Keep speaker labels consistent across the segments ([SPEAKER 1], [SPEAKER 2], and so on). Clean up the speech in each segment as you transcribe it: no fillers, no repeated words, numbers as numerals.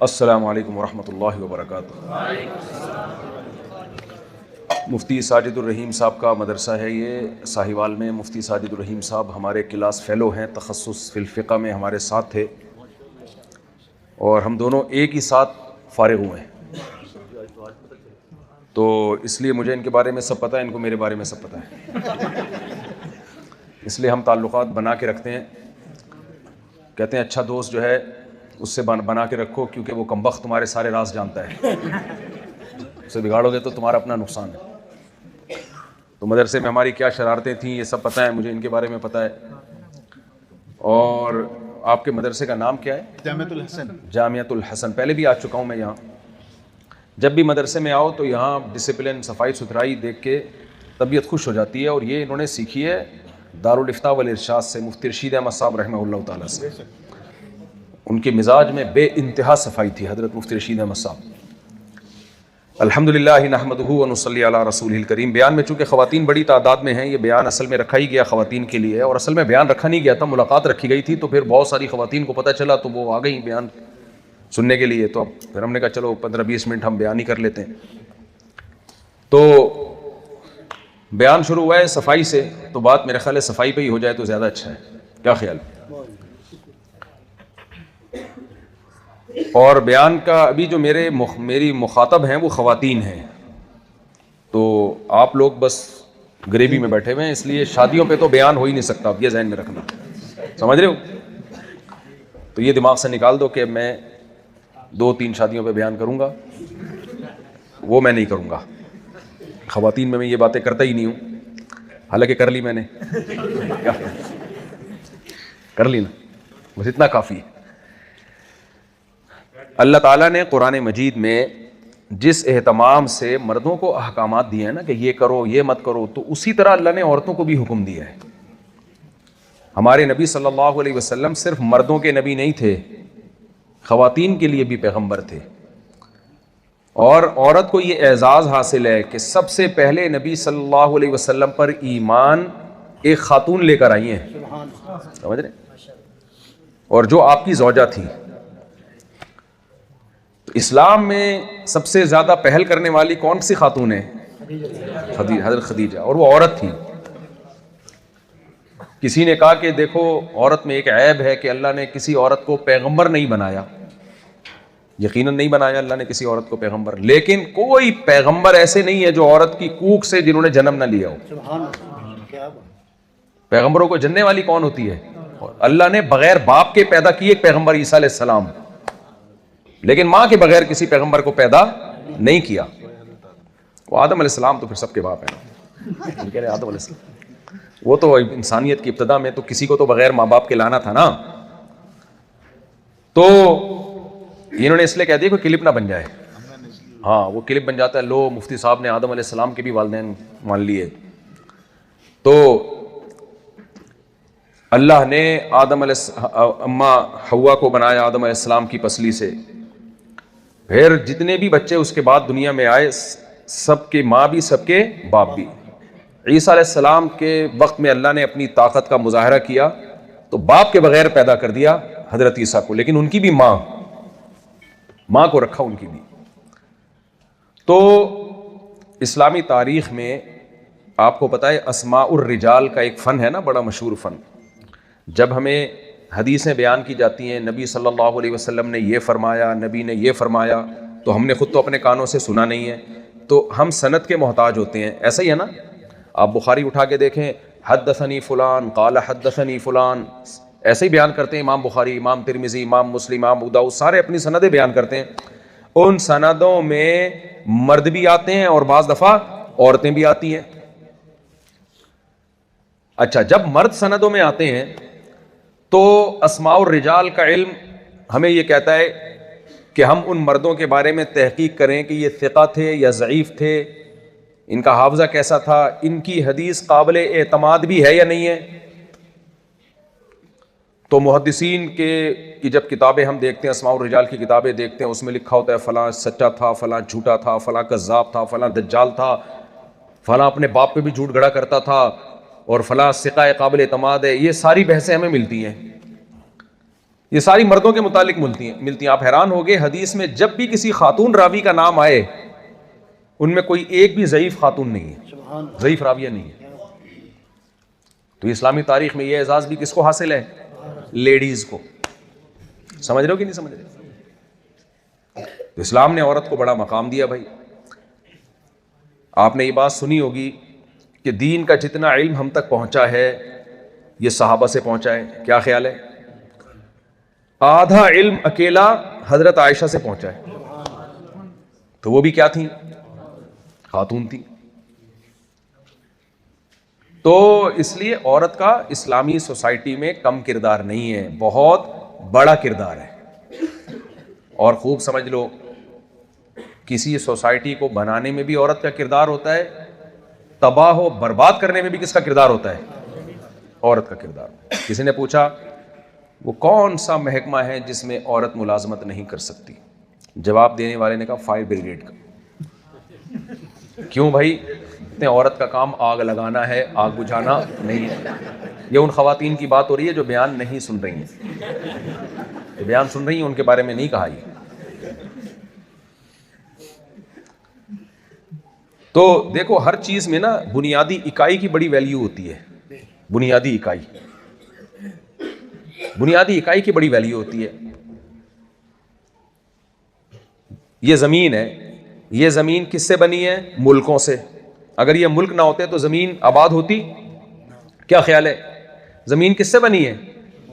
[SPEAKER 1] अस्सलामु अलैकुम वरहमतुल्लाहि वबरकातुहू। मुफ्ती साजिदुर रहीम साहब का मदरसा है ये साहिवाल में। मुफ्ती साजिदुर रहीम साहब हमारे क्लास फ़ेलो हैं, तखस्सुस फिल फ़िक़्ह में हमारे साथ थे और हम दोनों एक ही साथ फ़ारिग़ हुए हैं, तो इसलिए मुझे इनके बारे में सब पता है, इनको मेरे बारे में सब पता है। इसलिए हम ताल्लुक़ात बना के रखते हैं। कहते हैं अच्छा दोस्त जो है उससे बना के रखो, क्योंकि वो कमबख्त तुम्हारे सारे राज जानता है, उसे बिगाड़ोगे तो तुम्हारा अपना नुकसान है। तो मदरसे में हमारी क्या शरारतें थीं ये सब पता है मुझे, इनके बारे में पता है। और आपके मदरसे का नाम क्या है?
[SPEAKER 2] जामियातुल हसन।
[SPEAKER 1] जामियातुल हसन। पहले भी आ चुका हूँ मैं यहाँ। जब भी मदरसे में आओ तो यहाँ डिसिप्लिन, सफाई सुथराई देख के तबीयत खुश हो जाती है, और ये इन्होंने सीखी है दारुल इफ्ता वल इरशाद से, मुफ्ती रशीद अहमद साहब रहमहुल्लाह ताला से। उनके मिजाज में बे इंतहा सफाई थी हज़रत मुफ्ती रशीद अहमद साहब। अल्हम्दुलिल्लाह नहमदुहु व नुसल्ली अला रसूलिल करीम। बयान में चूँकि ख़वातीन बड़ी तादाद में हैं, ये बयान असल में रखा ही गया ख़वातीन के लिए, और असल में बयान रखा नहीं गया था, मुलाकात रखी गई थी। तो फिर बहुत सारी ख़वातीन को पता चला तो वो आ गई बयान सुनने के लिए। तो अब फिर हमने कहा चलो 15-20 मिनट हम बयान ही कर लेते हैं। तो बयान शुरू हुआ है सफाई से, तो बात मेरे ख्याल है सफाई पे ही हो जाए तो ज़्यादा अच्छा है। क्या ख्याल? और बयान का अभी जो मेरी मुखातब हैं वो ख़वातीन हैं, तो आप लोग बस गरीबी में बैठे हुए हैं, इसलिए शादियों पे तो बयान हो ही नहीं सकता। अब ये ज़हन में रखना, समझ रहे हो? तो ये दिमाग से निकाल दो कि मैं 2-3 शादियों पे बयान करूँगा, वो मैं नहीं करूँगा। ख़वातीन में मैं ये बातें करता ही नहीं हूँ, हालांकि कर ली मैंने। कर ली ना, बस इतना काफ़ी है। अल्लाह ताला ने कुरान मजीद में जिस एहतमाम से मर्दों को अहकामात दिए हैं ना कि ये करो ये मत करो, तो उसी तरह अल्लाह ने औरतों को भी हुक्म दिया है। हमारे नबी सल्लल्लाहु अलैहि वसल्लम सिर्फ मर्दों के नबी नहीं थे, ख़वातीन के लिए भी पैगंबर थे। और औरत को ये एजाज़ हासिल है कि सबसे पहले नबी सल्लल्लाहु अलैहि वसल्लम पर ईमान एक खातून लेकर आई हैं, समझ रहे? और जो आपकी ज़ौजा थी। तो इस्लाम में सबसे ज़्यादा पहल करने वाली कौन सी खातून है? हज़रत खदीजा, और वो औरत थी। किसी ने कहा कि देखो औरत में एक ऐब है कि अल्लाह ने किसी औरत को पैगंबर नहीं बनाया। यकीनन नहीं बनाया अल्लाह ने किसी औरत को पैगंबर, लेकिन कोई पैगंबर ऐसे नहीं है जो औरत की कूख से जिन्होंने जन्म ना लिया हो। पैगंबरों को जनने वाली कौन होती है? अल्लाह ने बगैर बाप के पैदा किए एक पैगंबर ईसा अलैहिस्सलाम, लेकिन माँ के बगैर किसी पैगंबर को पैदा नहीं किया। वो आदम अलैहिस्सलाम तो फिर सबके बाप है ना, कह रहे आदम अलैहिस्सलाम, वो तो इंसानियत की इब्तिदा में तो किसी को तो बगैर माँ बाप के लाना था ना। तो इन्होंने इसलिए कह दिया कोई क्लिप ना बन जाए। हाँ, वो क्लिप बन जाता है, लो मुफ्ती साहब ने आदम अलैहिस्सलाम के भी वालिदैन मान लिए। तो अल्लाह ने अम्मा हव्वा को बनाया आदम अलैहिस्सलाम की पसली से। फिर जितने भी बच्चे उसके बाद दुनिया में आए, सबके माँ भी सबके बाप भी। ईसा अलैहिस्सलाम के वक्त में अल्लाह ने अपनी ताकत का मुजाहरा किया तो बाप के बगैर पैदा कर दिया हजरत ईसा को, लेकिन उनकी भी माँ को रखा उनकी भी। तो इस्लामी तारीख में आपको पता है अस्माउर रिजाल का एक फ़न है ना, बड़ा मशहूर फ़न। जब हमें हदीसें बयान की जाती हैं, नबी सल्लल्लाहु अलैहि वसल्लम ने ये फरमाया, नबी ने ये फरमाया, तो हमने खुद तो अपने कानों से सुना नहीं है, तो हम सनद के मोहताज होते हैं। ऐसा ही है ना, आप बुखारी उठा के देखें, हद्दसनी फ़ुलान क़ाल हद्दसनी फ़ुलान, ऐसे ही बयान करते हैं। इमाम बुखारी, इमाम तिरमिज़ी, इमाम मुस्लिम, इमाम अबू दाऊद, सारे अपनी सनदें बयान करते हैं। उन सनदों में मर्द भी आते हैं और बाज़ दफ़ा औरतें भी आती हैं। अच्छा, जब मर्द सनदों में आते हैं तो अस्माउर रिजाल का इल्म हमें यह कहता है कि हम उन मर्दों के बारे में तहकीक करें कि ये सिक़ा थे या ज़ईफ़ थे, इनका हाफ़ज़ा कैसा था, इनकी हदीस काबिल एतमाद भी है या नहीं है। तो मुहद्दिसीन की जब किताबें हम देखते हैं, अस्माउर रिजाल की किताबें देखते हैं, उसमें लिखा होता है फ़लाँ सच्चा था, फ़लाँ झूठा था, फ़लाँ कज़्ज़ाब था, फ़लाँ दज्जाल था, फ़लाँ अपने बाप पे भी झूठ गड़ा करता था, और फ़लाँ सिक़ा काबिल एतमाद है। ये सारी बहसें हमें मिलती हैं। ये सारी मर्दों के मुतालिक मिलती हैं। आप हैरान होंगे, हदीस में जब भी किसी खातून रावी का नाम आए उनमें कोई एक भी ज़ईफ खातून नहीं है, ज़ईफ राविया नहीं है। तो इस्लामी तारीख में ये एजाज़ भी किसको हासिल है? लेडीज़ को। समझ रहे हो कि नहीं समझ रहे? तो इस्लाम ने औरत को बड़ा मकाम दिया भाई। आपने ये बात सुनी होगी कि दीन का जितना इल्म हम तक पहुंचा है ये सहाबा से पहुंचा है। क्या ख्याल है? आधा इल्म अकेला हजरत आयशा से पहुंचा है। तो वो भी क्या थी? खातून थी। तो इसलिए औरत का इस्लामी सोसाइटी में कम किरदार नहीं है, बहुत बड़ा किरदार है। और खूब समझ लो, किसी सोसाइटी को बनाने में भी औरत का किरदार होता है, तबाह व बर्बाद करने में भी किसका किरदार होता है? औरत का किरदार। किसी ने पूछा वो कौन सा महकमा है जिसमें औरत मुलाजमत नहीं कर सकती? जवाब देने वाले ने कहा फायर ब्रिगेड का। क्यों भाई? इतने औरत का काम आग लगाना है, आग बुझाना नहीं है। ये उन खवातीन की बात हो रही है जो बयान नहीं सुन रही हैं। जो बयान सुन रही हैं उनके बारे में नहीं कहा ये। तो देखो, हर चीज में ना बुनियादी इकाई की बड़ी वैल्यू होती है। बुनियादी इकाई की बड़ी वैल्यू होती है। ये जमीन है, ये जमीन किससे बनी है? मुल्कों से। अगर ये मुल्क ना होते तो जमीन आबाद होती? क्या ख्याल है? जमीन किससे बनी है?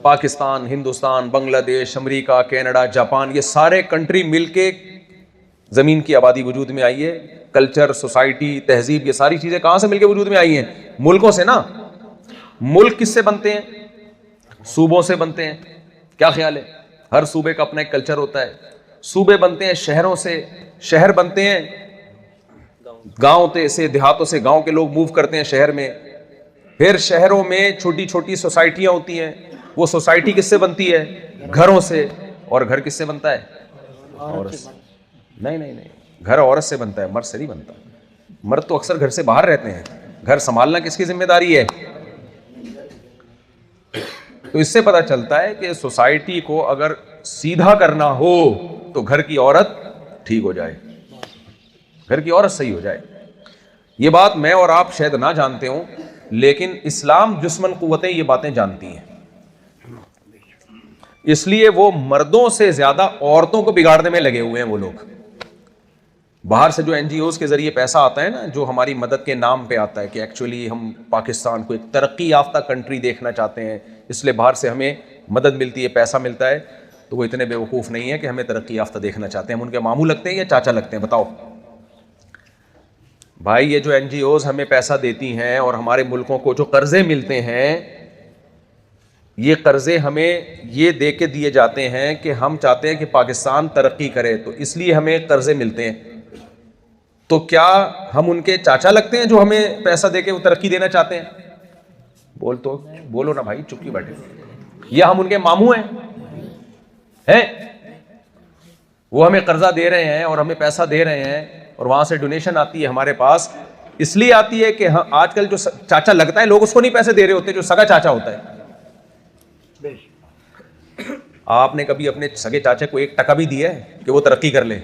[SPEAKER 1] Pakistan, Hindustan, Bangladesh, America, Canada, Japan, ये सारे कंट्री मिलके जमीन की आबादी वजूद में आई है। कल्चर, सोसाइटी, तहजीब, ये सारी चीजें कहां से मिलके वजूद में आई हैं? मुल्कों से ना। मुल्क किससे बनते हैं? सूबों से बनते हैं। क्या ख्याल है? हर सूबे का अपना एक कल्चर होता है। सूबे बनते हैं शहरों से, शहर बनते हैं गांव से, देहातों से। गांव के लोग मूव करते हैं शहर में। फिर शहरों में छोटी छोटी सोसाइटियां होती हैं। वो सोसाइटी किससे बनती है? घरों से। और घर किससे बनता है? औरत से। नहीं, घर औरत से बनता है, मर्द से नहीं बनता। मर्द तो अक्सर घर से बाहर रहते हैं। घर संभालना किसकी जिम्मेदारी है? तो इससे पता चलता है कि सोसाइटी को अगर सीधा करना हो तो घर की औरत ठीक हो जाए, घर की औरत सही हो जाए। ये बात मैं और आप शायद ना जानते हो, लेकिन इस्लाम जुस्मन कुव्वतें ये बातें जानती हैं। इसलिए वो मर्दों से ज्यादा औरतों को बिगाड़ने में लगे हुए हैं। वो लोग बाहर से जो एनजीओज के जरिए पैसा आता है ना, जो हमारी मदद के नाम पे आता है कि एक्चुअली हम पाकिस्तान को एक तरक्की याफ्ता कंट्री देखना चाहते हैं, इसलिए बाहर से हमें मदद मिलती है, पैसा मिलता है। तो वो इतने बेवकूफ़ नहीं है कि हमें तरक्की याफ्ता देखना चाहते हैं। हम उनके मामू लगते हैं या चाचा लगते हैं? बताओ भाई। ये जो एनजीओज हमें पैसा देती हैं और हमारे मुल्कों को जो कर्जे मिलते हैं, ये कर्जे हमें ये दे के दिए जाते हैं कि हम चाहते हैं कि पाकिस्तान तरक्की करे, तो इसलिए हमें कर्जे मिलते हैं। तो क्या हम उनके चाचा लगते हैं जो हमें पैसा देके वो तरक्की देना चाहते हैं? बोलो ना भाई, चुप क्यों बैठे? या हम उनके मामू हैं? वो हमें कर्जा दे रहे हैं और हमें पैसा दे रहे हैं और वहां से डोनेशन आती है हमारे पास। इसलिए आती है कि हाँ, आजकल जो चाचा लगता है लोग उसको नहीं पैसे दे रहे होते जो सगा चाचा होता है। आपने कभी अपने सगे चाचे को 1 टका भी दिया है कि वो तरक्की कर ले?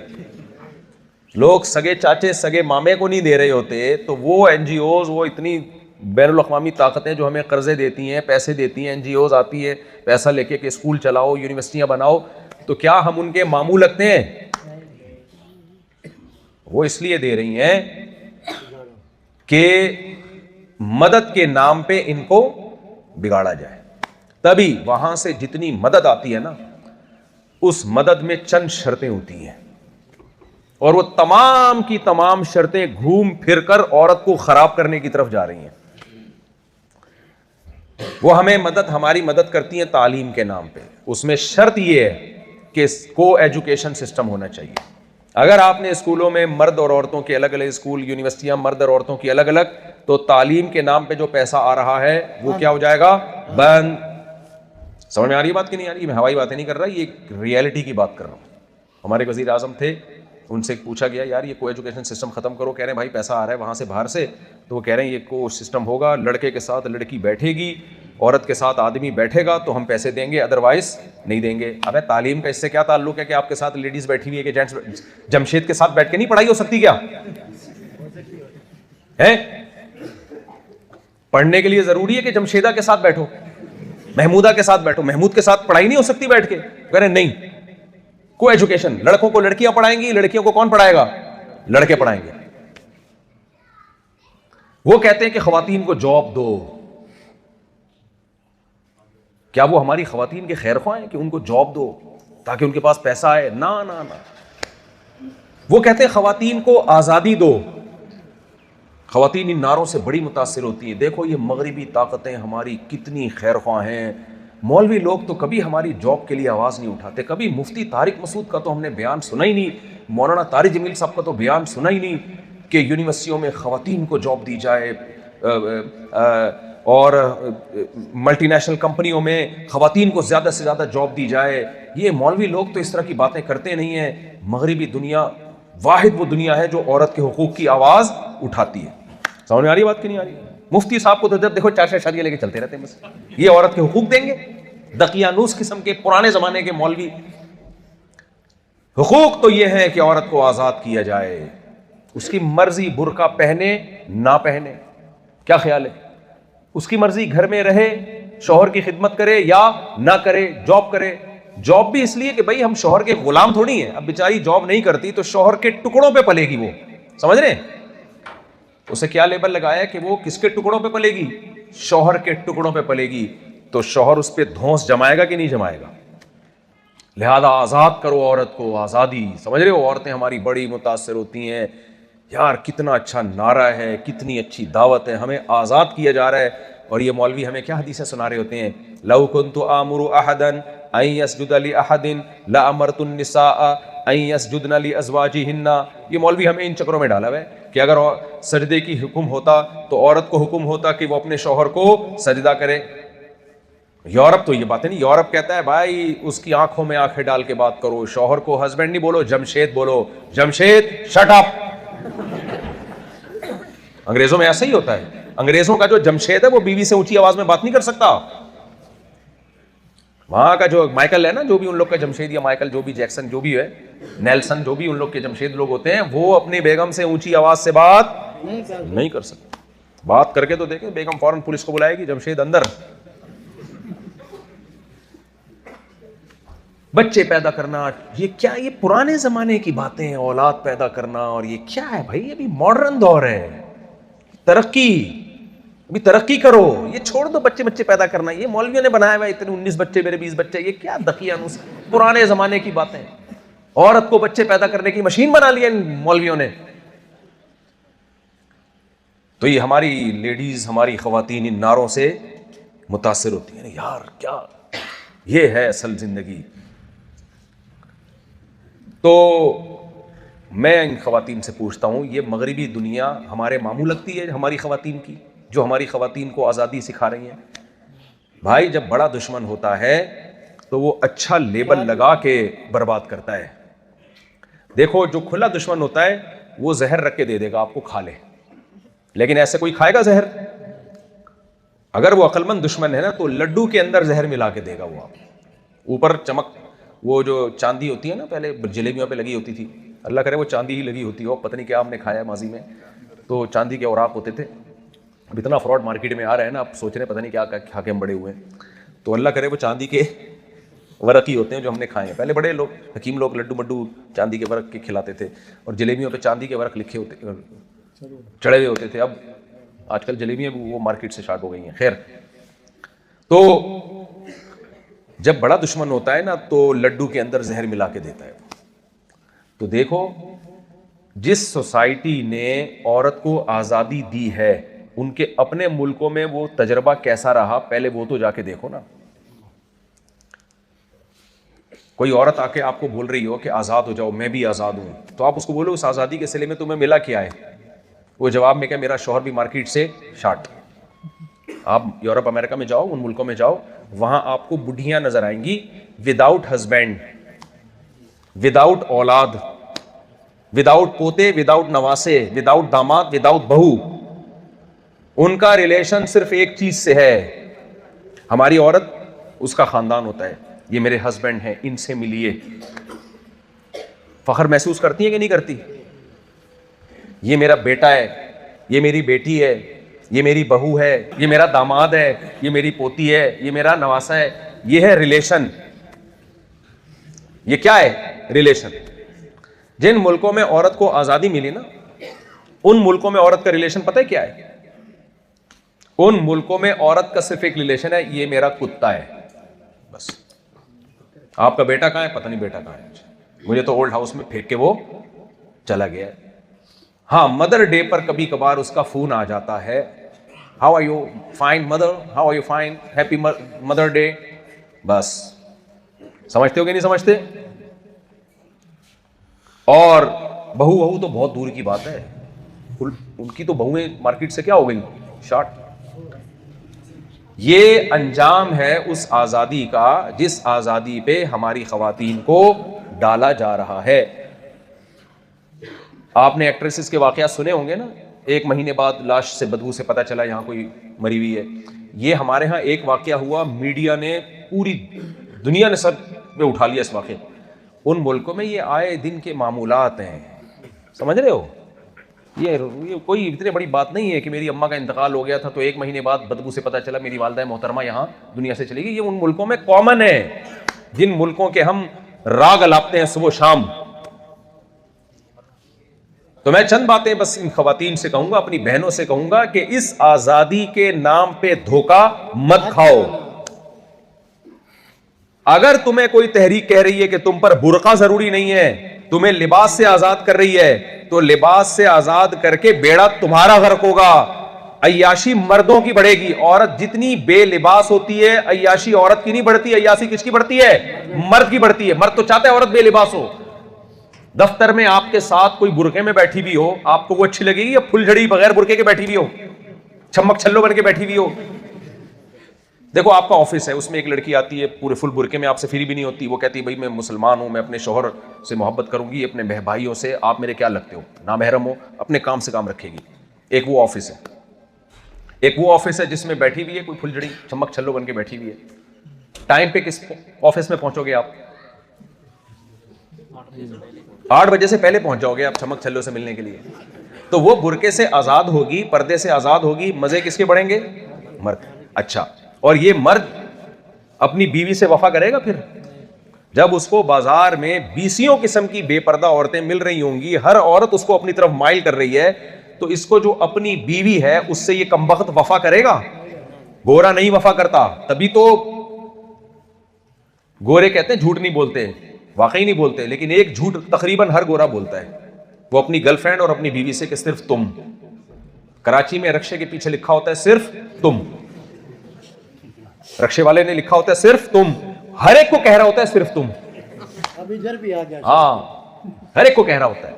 [SPEAKER 1] लोग सगे चाचे, सगे मामे को नहीं दे रहे होते। तो वो एनजीओज, वो इतनी बैनुल अक़वामी ताकतें जो हमें कर्जे देती हैं, पैसे देती हैं, एनजीओज आती है पैसा लेके कि स्कूल चलाओ, यूनिवर्सिटियां बनाओ, तो क्या हम उनके मामू लगते हैं? वो इसलिए दे रही हैं कि मदद के नाम पे इनको बिगाड़ा जाए। तभी वहां से जितनी मदद आती है ना, उस मदद में चंद शर्तें होती हैं और वो तमाम की तमाम शर्तें घूम फिरकर औरत को खराब करने की तरफ जा रही हैं। वो हमारी मदद करती हैं तालीम के नाम पे। उसमें शर्त ये है कि को एजुकेशन सिस्टम होना चाहिए। अगर आपने स्कूलों में मर्द और औरतों के अलग अलग स्कूल, यूनिवर्सिटियां मर्द और औरतों की अलग अलग, तो तालीम के नाम पे जो पैसा आ रहा है वो क्या हो जाएगा? बंद। समझ में आ रही है बात कि नहीं आ रही? मैं हवाई बातें नहीं कर रहा, ये रियलिटी की बात कर रहा हूं। हमारे वजीर आजम थे, उनसे पूछा गया यार ये को एजुकेशन सिस्टम खत्म करो। कह रहे हैं भाई पैसा आ रहा है वहां से बाहर से, तो वो कह रहे हैं ये को सिस्टम होगा, लड़के के साथ लड़की बैठेगी, औरत के साथ आदमी बैठेगा तो हम पैसे देंगे, अदरवाइज नहीं देंगे। अबे तालीम का इससे क्या ताल्लुक है कि आपके साथ लेडीज बैठी हुई है कि जेंट्स? जमशेद के साथ बैठ के नहीं पढ़ाई हो सकती क्या है? पढ़ने के लिए जरूरी है कि जमशेदा के साथ बैठो, महमूदा के साथ बैठो? महमूद के साथ पढ़ाई नहीं हो सकती बैठ के? कह रहे नहीं, को एजुकेशन, लड़कों को लड़कियां पढ़ाएंगी, लड़कियों को कौन पढ़ाएगा? लड़के पढ़ाएंगे। वो कहते हैं कि खवातीन को जॉब दो। क्या वो हमारी खवातीन के खैर ख्वाह हैं कि उनको जॉब दो ताकि उनके पास पैसा आए? ना ना ना। वो कहते हैं खवातीन को आजादी दो। खवातीन इन नारों से बड़ी मुतासिर होती हैं। देखो ये मगरिबी ताकतें हमारी कितनी खैर ख्वाह हैं। मौलवी लोग तो कभी हमारी जॉब के लिए आवाज़ नहीं उठाते। कभी मुफ्ती तारिक मसूद का तो हमने बयान सुना ही नहीं, मौलाना तारिक जमील साहब का तो बयान सुना ही नहीं कि यूनिवर्सिटियों में ख़वातीन को जॉब दी जाए और मल्टीनेशनल कंपनियों में ख़वातीन को ज़्यादा से ज़्यादा जॉब दी जाए। ये मौलवी लोग तो इस तरह की बातें करते नहीं हैं। मगरिबी दुनिया वाहिद वो दुनिया है जो औरत के हुकूक की आवाज़ उठाती है। समझ में आ रही बात कि नहीं आ रही? मुफ्ती साहब को तो जब देखो 4-4 शादियां लेके चलते रहते हैं बस। ये औरत के हुकूक देंगे? दकियानूस किस्म के पुराने जमाने के मौलवी। हुकूक तो ये है कि औरत को आजाद किया जाए, उसकी मर्जी बुर्का पहने ना पहने, क्या ख्याल है? उसकी मर्जी घर में रहे, शौहर की खिदमत करे या ना करे, जॉब करे। जॉब भी इसलिए कि भाई हम शौहर के गुलाम थोड़ी हैं। अब बेचारी जॉब नहीं करती तो शौहर के टुकड़ों पे पलेगी वो, समझ रहे हैं? उसे क्या लेबल लगाया कि वो किसके टुकड़ों पे पलेगी? शौहर के टुकड़ों पे पलेगी। तो शौहर उस पर धौंस जमाएगा कि नहीं जमाएगा? लिहाजा आज़ाद करो औरत को, आज़ादी। समझ रहे हो? औरतें हमारी बड़ी मुतासिर होती हैं। यार कितना अच्छा नारा है, कितनी अच्छी दावत है, हमें आज़ाद किया जा रहा है। और ये मौलवी हमें क्या हदीसें सुना रहे होते हैं? लौ कुन्तु आमुरु अहदन अन यस्जुद लि अहदिन ला अमरतुन निसाअ अन यस्जुदन लि अज़वाजिहिन्ना। ये मौलवी हमें इन चक्रों में डाला हुआ है कि अगर सजदे की हुक्म होता तो औरत को हुक्म होता कि वो अपने शौहर को सजदा करे। यूरोप तो ये बातें नहीं। यूरोप कहता है भाई उसकी आंखों में आंखें डाल के बात करो, शौहर को हस्बैंड नहीं बोलो, जमशेद बोलो। Jamshed shut up. अंग्रेजों में ऐसा ही होता है। अंग्रेजों का जो जमशेद है वो बीवी से ऊंची आवाज में बात नहीं कर सकता। वहां का जो माइकल है ना, जो भी उन लोग का जमशेद या माइकल, जो भी जैक्सन, जो भी है, नेल्सन, जो भी उन लोग के जमशेद लोग होते हैं, वो अपनी बेगम से ऊंची आवाज से बात नहीं कर सकते। बात करके तो देखें, बेगम फौरन पुलिस को बुलाएगी, जमशेद अंदर। बच्चे पैदा करना, ये क्या, ये पुराने जमाने की बातें हैं। औलाद पैदा करना और ये क्या है भाई? अभी मॉडर्न दौर है, तरक्की, अभी तरक्की करो। ये छोड़ दो बच्चे बच्चे पैदा करना। ये मौलवियों ने बनाया हुआ इतने 19 बच्चे मेरे 20 बच्चे, ये क्या दकियानूस पुराने जमाने की बातें। औरत को बच्चे पैदा करने की मशीन बना लिया इन मौलवियों ने। तो ये हमारी लेडीज, हमारी खवातीन इन नारों से मुतासिर होती हैं। यार क्या ये है असल जिंदगी। तो मैं इन खवातीन से पूछता हूँ, ये मगरिबी दुनिया हमारे मामू लगती है हमारी खवातीन की, जो हमारी खवातीन को आज़ादी सिखा रही हैं? भाई जब बड़ा दुश्मन होता है तो वो अच्छा लेबल लगा के बर्बाद करता है। देखो जो खुला दुश्मन होता है वो जहर रख के दे देगा आपको, खा ले। लेकिन ऐसे कोई खाएगा जहर? अगर वो अक्लमंद दुश्मन है ना तो लड्डू के अंदर जहर मिला के देगा वो आपको। ऊपर चमक, वो जो चांदी होती है ना, पहले जलेबियों पे लगी होती थी, अल्लाह करे वो चांदी ही लगी होती हो। पता नहीं क्या हमने खाया है माजी में, तो चांदी के औराक होते थे। अब इतना फ्रॉड मार्केट में आ रहा है ना, आप सोच रहे हैं पता नहीं क्या खा के हम बड़े हुए हैं। तो अल्लाह करे वो चांदी के वरक ही होते हैं जो हमने खाए हैं। पहले बड़े लोग, हकीम लोग लड्डू मड्डू चांदी के वरक के खिलाते थे, और जलेबियों पे चांदी के वरक लिखे होते, चढ़े हुए होते थे। अब आजकल जलेबियाँ वो मार्केट से स्टार्ट हो गई हैं। खैर, तो जब बड़ा दुश्मन होता है ना तो लड्डू के अंदर जहर मिला के देता है। तो देखो जिस सोसाइटी ने औरत को आज़ादी दी है, उनके अपने मुल्कों में वो तजर्बा कैसा रहा, पहले वो तो जाके देखो ना। कोई औरत आके आपको बोल रही हो कि आज़ाद हो जाओ, मैं भी आज़ाद हूं, तो आप उसको बोलो उस आज़ादी के सिले में तुम्हें मिला क्या है? वो जवाब में क्या, मेरा शौहर भी मार्केट से शार्ट। आप यूरोप अमेरिका में जाओ, उन मुल्कों में जाओ, वहां आपको बुढ़ियां नजर आएंगी विदाउट हस्बैंड, विदाउट औलाद, विदाउट पोते, विदाउट नवासे, विदाउट दामाद, विदाउट बहू। उनका रिलेशन सिर्फ एक चीज से है, हमारी औरत, उसका खानदान होता है, ये मेरे हस्बैंड हैं, इनसे मिलिए, फख्र महसूस करती है कि नहीं करती? ये मेरा बेटा है, ये मेरी बेटी है, ये मेरी बहू है, ये मेरा दामाद है, ये मेरी पोती है, ये मेरा नवासा है। ये है रिलेशन। ये क्या है? रिलेशन। जिन मुल्कों में औरत को आजादी मिली ना, उन मुल्कों में औरत का रिलेशन पता है क्या है? उन मुल्कों में औरत का सिर्फ एक रिलेशन है, ये मेरा कुत्ता है, बस। आपका बेटा कहां है? पता नहीं बेटा कहां है, मुझे तो ओल्ड हाउस में फेंक के वो चला गया। हाँ, मदर डे पर कभी कभार उसका फोन आ जाता है, how are you fine mother, how are you fine, happy mother day, बस। समझते हो कि नहीं समझते? और बहू तो बहुत दूर की बात है, उनकी तो बहुएं मार्केट से क्या हो गई, शॉर्ट। ये अंजाम है उस आजादी का जिस आजादी पे हमारी खवातीन को डाला जा रहा है। आपने एक्ट्रेसेस के वाकयात सुने होंगे ना, 1 महीने बाद लाश से बदबू से पता चला यहां कोई मरी हुई है। ये हमारे यहां एक वाकया हुआ, मीडिया ने, पूरी दुनिया ने सर पे उठा लिया इस वाकये। उन मुल्कों में ये आए दिन के मामूलात हैं, समझ रहे हो? ये कोई इतनी बड़ी बात नहीं है कि मेरी अम्मा का इंतकाल हो गया था तो 1 महीने बाद बदबू से पता चला मेरी वालिदा मोहतरमा यहाँ दुनिया से चली गई। ये उन मुल्कों में कॉमन है, जिन मुल्कों के हम राग अलापते हैं सुबह शाम। तो मैं चंद बातें बस इन खवातीन से कहूंगा, अपनी बहनों से कहूंगा कि इस आजादी के नाम पे धोखा मत खाओ। अगर तुम्हें कोई तहरीक कह रही है कि तुम पर बुर्का जरूरी नहीं है, तुम्हें लिबास से आजाद कर रही है, तो लिबास से आजाद करके बेड़ा तुम्हारा गर्क होगा। अय्याशी मर्दों की बढ़ेगी, औरत जितनी बेलिबास होती है, अय्याशी औरत की नहीं बढ़ती, अय्याशी किसकी बढ़ती है? मर्द की बढ़ती है। मर्द तो चाहता है औरत बेलिबास हो। दफ्तर में आपके साथ कोई बुरके में बैठी भी हो, आपको वो अच्छी लगेगी या फुलझड़ी बगैर बुरके के बैठी भी हो, छम्मक छल्लो बन के बैठी भी हो? देखो, आपका ऑफिस है, उसमें एक लड़की आती है पूरे फुल बुरके में, आपसे फ्री भी नहीं होती। वो कहती है भाई मैं मुसलमान हूं, मैं अपने शौहर से मोहब्बत करूंगी, अपने भाइयों से, आप मेरे क्या लगते हो, नामहरम हो, अपने काम से काम रखेगी। एक वो ऑफिस है, एक वो ऑफिस है जिसमें बैठी हुई है कोई फुलझड़ी चमक छल्लो बन के बैठी हुई है। टाइम पे किस ऑफिस में पहुंचोगे आप? 8 बजे से पहले पहुंच जाओगे आप चमक छल्लो से मिलने के लिए। तो वो बुरके से आजाद होगी, पर्दे से आजाद होगी, मजे किसके बढ़ेंगे? मर्द। अच्छा, और ये मर्द अपनी बीवी से वफा करेगा फिर? जब उसको बाजार में 20 किस्म की बेपर्दा औरतें मिल रही होंगी, हर औरत उसको अपनी तरफ माइल कर रही है, तो इसको जो अपनी बीवी है उससे ये कमबख्त वफा करेगा? गोरा नहीं वफा करता। तभी तो गोरे कहते हैं झूठ नहीं बोलते, वाकई नहीं बोलते, लेकिन एक झूठ तकरीबन हर गोरा बोलता है, वो अपनी गर्लफ्रेंड और अपनी बीवी से कि सिर्फ तुम। कराची में रक्शे के पीछे लिखा होता है सिर्फ तुम, रक्शे वाले ने लिखा होता है सिर्फ तुम, हर एक को कह रहा होता है सिर्फ तुम।
[SPEAKER 2] अब इधर भी आ गया।
[SPEAKER 1] हाँ, हर एक को कह रहा होता है।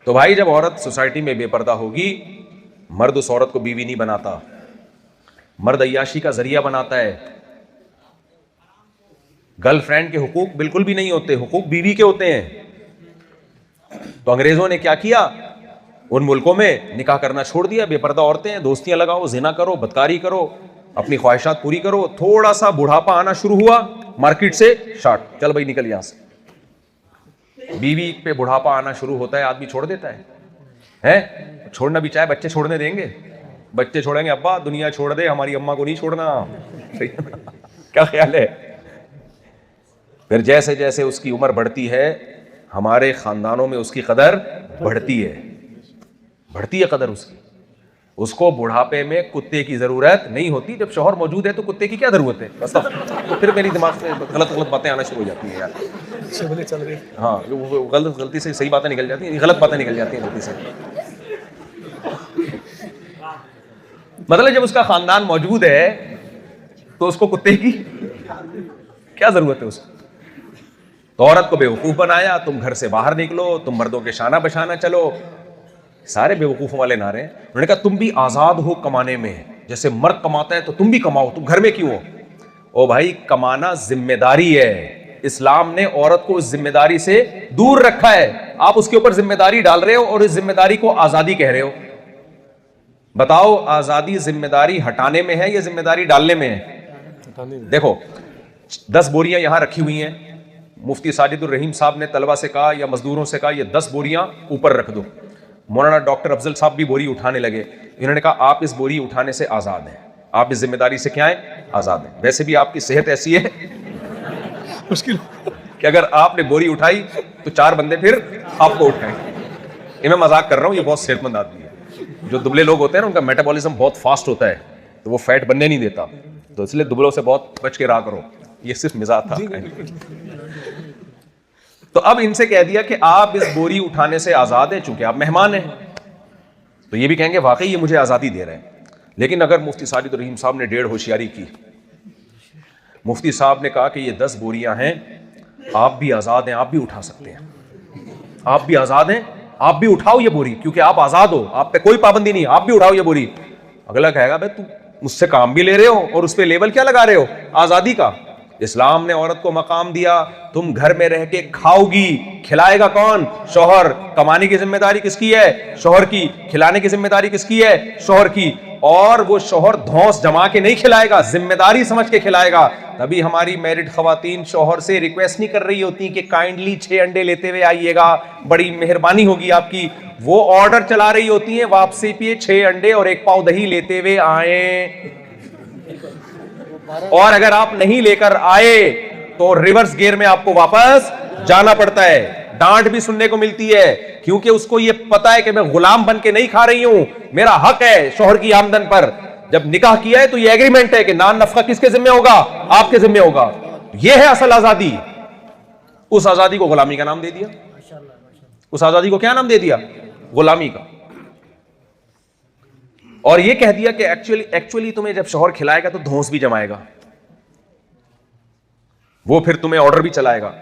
[SPEAKER 1] तो भाई, जब औरत सोसाइटी में बेपर्दा होगी, मर्द उस औरत को बीवी नहीं बनाता, मर्द अय्याशी का जरिया बनाता है। गर्लफ्रेंड के हुकूक बिल्कुल भी नहीं होते, हुकूक बीवी के होते हैं। तो अंग्रेजों ने क्या किया? उन मुल्कों में निकाह करना छोड़ दिया, बेपर्दा औरतें, दोस्तियां लगाओ, जिना करो, बदकारी करो, अपनी ख्वाहिशात पूरी करो। थोड़ा सा बुढ़ापा आना शुरू हुआ, मार्केट से शॉर्ट, चल भाई निकल यहां से। बीवी पे बुढ़ापा आना शुरू होता है, आदमी छोड़ देता है? छोड़ना भी चाहे, बच्चे छोड़ने देंगे? बच्चे छोड़ेंगे, अब्बा दुनिया छोड़ दे, हमारी अम्मा को नहीं छोड़ना। क्या ख्याल है? फिर जैसे जैसे उसकी उम्र बढ़ती है, हमारे खानदानों में उसकी कदर बढ़ती है, बढ़ती है कदर उसकी। उसको बुढ़ापे में कुत्ते की जरूरत नहीं होती, जब शौहर मौजूद है तो कुत्ते की क्या जरूरत है? बस तो फिर मेरी दिमाग में गलत गलत बातें आना शुरू हो जाती हैं यार। चल रही, हाँ, वो गलती से सही बातें निकल जाती हैं, गलत बातें निकल जाती हैं गलती से। मतलब जब उसका खानदान मौजूद है तो उसको कुत्ते की क्या जरूरत है उसको? तो औरत को बेवकूफ बनाया, तुम घर से बाहर निकलो, तुम मर्दों के शाना बशाना चलो। सारे बेवकूफों वाले नारे। उन्होंने कहा तुम भी आजाद हो कमाने में, जैसे मर्द कमाता है तो तुम भी कमाओ, तुम घर में क्यों हो? ओ भाई, कमाना जिम्मेदारी है। इस्लाम ने औरत को उस जिम्मेदारी से दूर रखा है। आप उसके ऊपर जिम्मेदारी डाल रहे हो और इस जिम्मेदारी को आजादी कह रहे हो। बताओ आजादी जिम्मेदारी हटाने में है या जिम्मेदारी डालने में है? देखो 10 बोरियां यहां रखी हुई हैं, मुफ्ती साजिदुर रहीम साहब ने तलबा से कहा या मजदूरों से कहा ये 10 बोरियां ऊपर रख दो। मौलाना डॉक्टर अफजल साहब भी बोरी उठाने लगे। इन्होंने कहा आप इस बोरी उठाने से आजाद हैं, आप इस जिम्मेदारी से क्या हैं? आजाद हैं। वैसे भी आपकी सेहत ऐसी है मुश्किल कि अगर आपने बोरी उठाई तो 4 बंदे फिर आपको उठाएंगे। ये मैं मजाक कर रहा हूं, ये बहुत सेहतमंद आदमी है। जो दुबले लोग होते हैं ना उनका मेटाबॉलिज्म बहुत फास्ट होता है, तो वो फैट बनने नहीं देता, तो इसलिए दुबलों से बहुत बच के रहा करो। ये सिर्फ मिजाज था। तो अब इनसे कह दिया कि आप इस बोरी उठाने से आजाद हैं, चूंकि आप मेहमान हैं, तो ये भी कहेंगे वाकई ये मुझे आजादी दे रहे हैं। लेकिन अगर मुफ्ती साजिदुर रहीम साहब ने 1.5 होशियारी की, मुफ्ती साहब ने कहा कि ये 10 बोरियां हैं, आप भी आजाद हैं, आप भी उठा सकते हैं, आप भी आजाद हैं, आप भी उठाओ ये बोरी, क्योंकि आप आजाद हो, आप पे कोई पाबंदी नहीं, आप भी उठाओ ये बोरी। अगला कहेगा भाई तू मुझसे काम भी ले रहे हो और उस पर लेबल क्या लगा रहे हो आजादी का? इस्लाम ने औरत को मकाम दिया, तुम घर में रह के खाओगी, खिलाएगा कौन? शौहर। कमाने की जिम्मेदारी किसकी है? शौहर की। खिलाने की जिम्मेदारी किसकी है? शौहर की। और वो शौहर धौंस जमा के नहीं खिलाएगा, जिम्मेदारी समझ के खिलाएगा। तभी हमारी मैरिड खवातीन शौहर से रिक्वेस्ट नहीं कर रही होती कि काइंडली 6 अंडे लेते हुए आइएगा, बड़ी मेहरबानी होगी आपकी। वो ऑर्डर चला रही होती है वापसी पे 6 अंडे और 1 पाव दही लेते हुए आए। और अगर आप नहीं लेकर आए तो रिवर्स गियर में आपको वापस जाना पड़ता है। डांट भी सुनने को मिलती है, क्योंकि उसको यह पता है कि मैं गुलाम बन के नहीं खा रही हूं, मेरा हक है शौहर की आमदन पर। जब निकाह किया है तो यह एग्रीमेंट है कि नान नफका किसके जिम्मे होगा? आपके जिम्मे होगा। यह है असल आजादी। उस आजादी को गुलामी का नाम दे दिया। उस आजादी को क्या नाम दे दिया? गुलामी का। और यह कह दिया कि एक्चुअली तुम्हें जब शौहर खिलाएगा तो धौंस भी जमाएगा, वो फिर तुम्हें ऑर्डर भी चलाएगा।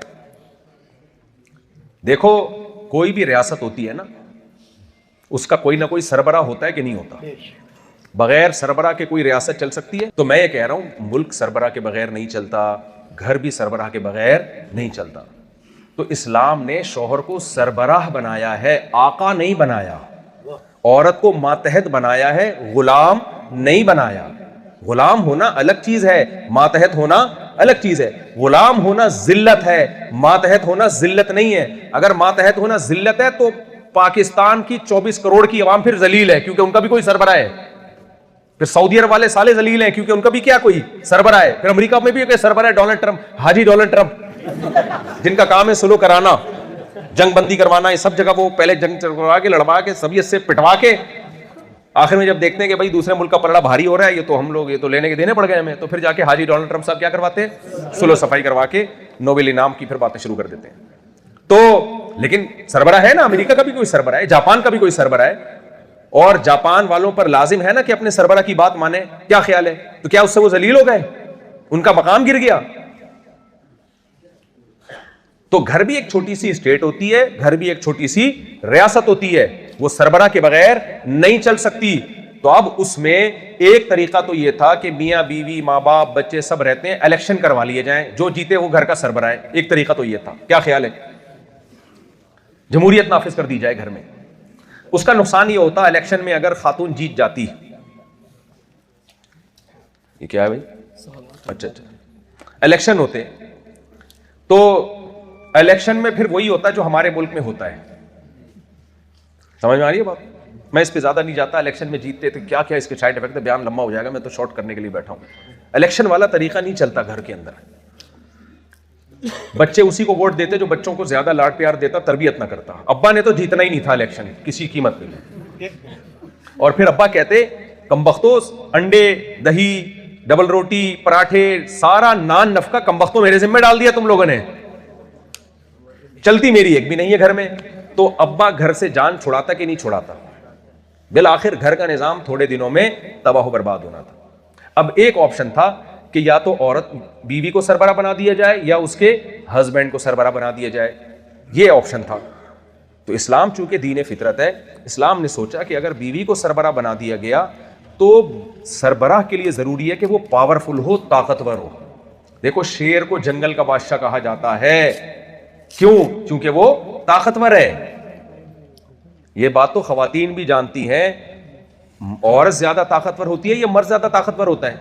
[SPEAKER 1] देखो कोई भी रियासत होती है ना, उसका कोई ना कोई सरबराह होता है कि नहीं होता? बगैर सरबराह के कोई रियासत चल सकती है? तो मैं ये कह रहा हूं मुल्क सरबराह के बगैर नहीं चलता, घर भी सरबराह के बगैर नहीं चलता। तो इस्लाम ने शौहर को सरबराह बनाया है, आका नहीं बनाया। औरत को मातहत बनाया है, गुलाम नहीं बनाया। गुलाम होना अलग चीज है, मातहत होना अलग चीज है। गुलाम होना जिल्लत है, मातहत होना जिल्लत नहीं है। अगर मातहत होना जिल्लत है तो पाकिस्तान की 24 करोड़ की आवाम फिर जलील है, क्योंकि उनका भी कोई सरबराह है। फिर सऊदी अरब वाले साले जलील हैं, क्योंकि उनका भी क्या कोई सरबराह है। फिर अमेरिका में भी कोई सरबराह है, डोनाल्ड ट्रंप, हाजी डोनाल्ड ट्रंप, जिनका काम है सुलह कराना, जंग बंदी करवाना। ये सब जगह वो पहले जंग करवा के, लड़वा के, सभी से पिटवा के, आखिर में जब देखते हैं कि भाई दूसरे मुल्क का पलड़ा भारी हो रहा है, ये तो हम लोग ये तो लेने के देने पड़ गए हमें, तो फिर जाके हाजी डोनाल्ड ट्रंप साहब क्या करवाते हैं? सुलह सफाई करवा के नोबेल इनाम की फिर बातें शुरू कर देते हैं। तो लेकिन सरबराह है ना, अमेरिका का भी कोई सरबराह है, जापान का भी कोई सरबराह है। और जापान वालों पर लाजिम है ना कि अपने सरबराह की बात माने। क्या ख्याल है? तो क्या उससे वो जलील हो गए? उनका मकाम गिर गया? तो घर भी एक छोटी सी स्टेट होती है, घर भी एक छोटी सी रियासत होती है, वो सरबराह के बगैर नहीं चल सकती। तो अब उसमें एक तरीका तो यह था कि मियां बीवी, मां बाप, बच्चे सब रहते हैं, इलेक्शन करवा लिए जाएं, जो जीते वो घर का सरबराह है। एक तरीका तो यह था। क्या ख्याल है? जमहूरियत नाफिज कर दी जाए घर में। उसका नुकसान यह होता इलेक्शन में अगर खातून जीत जाती। ये क्या है भाई? अच्छा, इलेक्शन होते तो इलेक्शन में फिर वही होता है जो हमारे मुल्क में होता है। समझ में आ रही है बात? मैं इस पे ज्यादा नहीं जाता। इलेक्शन में जीतते तो क्या क्या इसके साइड इफेक्ट है, बयान लंबा हो जाएगा, मैं तो शॉर्ट करने के लिए बैठा हूं। इलेक्शन वाला तरीका नहीं चलता घर के अंदर। बच्चे उसी को वोट देते जो बच्चों को ज्यादा लाड प्यार देता, तरबियत ना करता। अब्बा ने तो जीतना ही नहीं था इलेक्शन किसी कीमत पे। और फिर अब्बा कहते कमबख्तों, अंडे, दही, डबल रोटी, पराठे, सारा नान नफका कमबख्तों मेरे जिम्मे डाल दिया तुम लोगों ने, चलती मेरी एक भी नहीं है घर में। तो अब्बा घर से जान छुड़ाता कि नहीं छुड़ाता? बिल आखिर घर का निजाम थोड़े दिनों में तबाह बर्बाद होना था। अब एक ऑप्शन था कि या तो औरत बीवी को सरबराह बना दिया जाए या उसके हस्बैंड को सरबराह बना दिया जाए, ये ऑप्शन था। तो इस्लाम चूंकि दीन फितरत है, इस्लाम ने सोचा कि अगर बीवी को सरबराह बना दिया गया तो सरबराह के लिए जरूरी है कि वो पावरफुल हो, ताकतवर हो। देखो शेर को जंगल का बादशाह कहा जाता है, क्यों? क्योंकि वो ताकतवर है। ये बात तो खवातीन भी जानती हैं औरत ज्यादा ताकतवर होती है या मर्द ज्यादा ताकतवर होता है?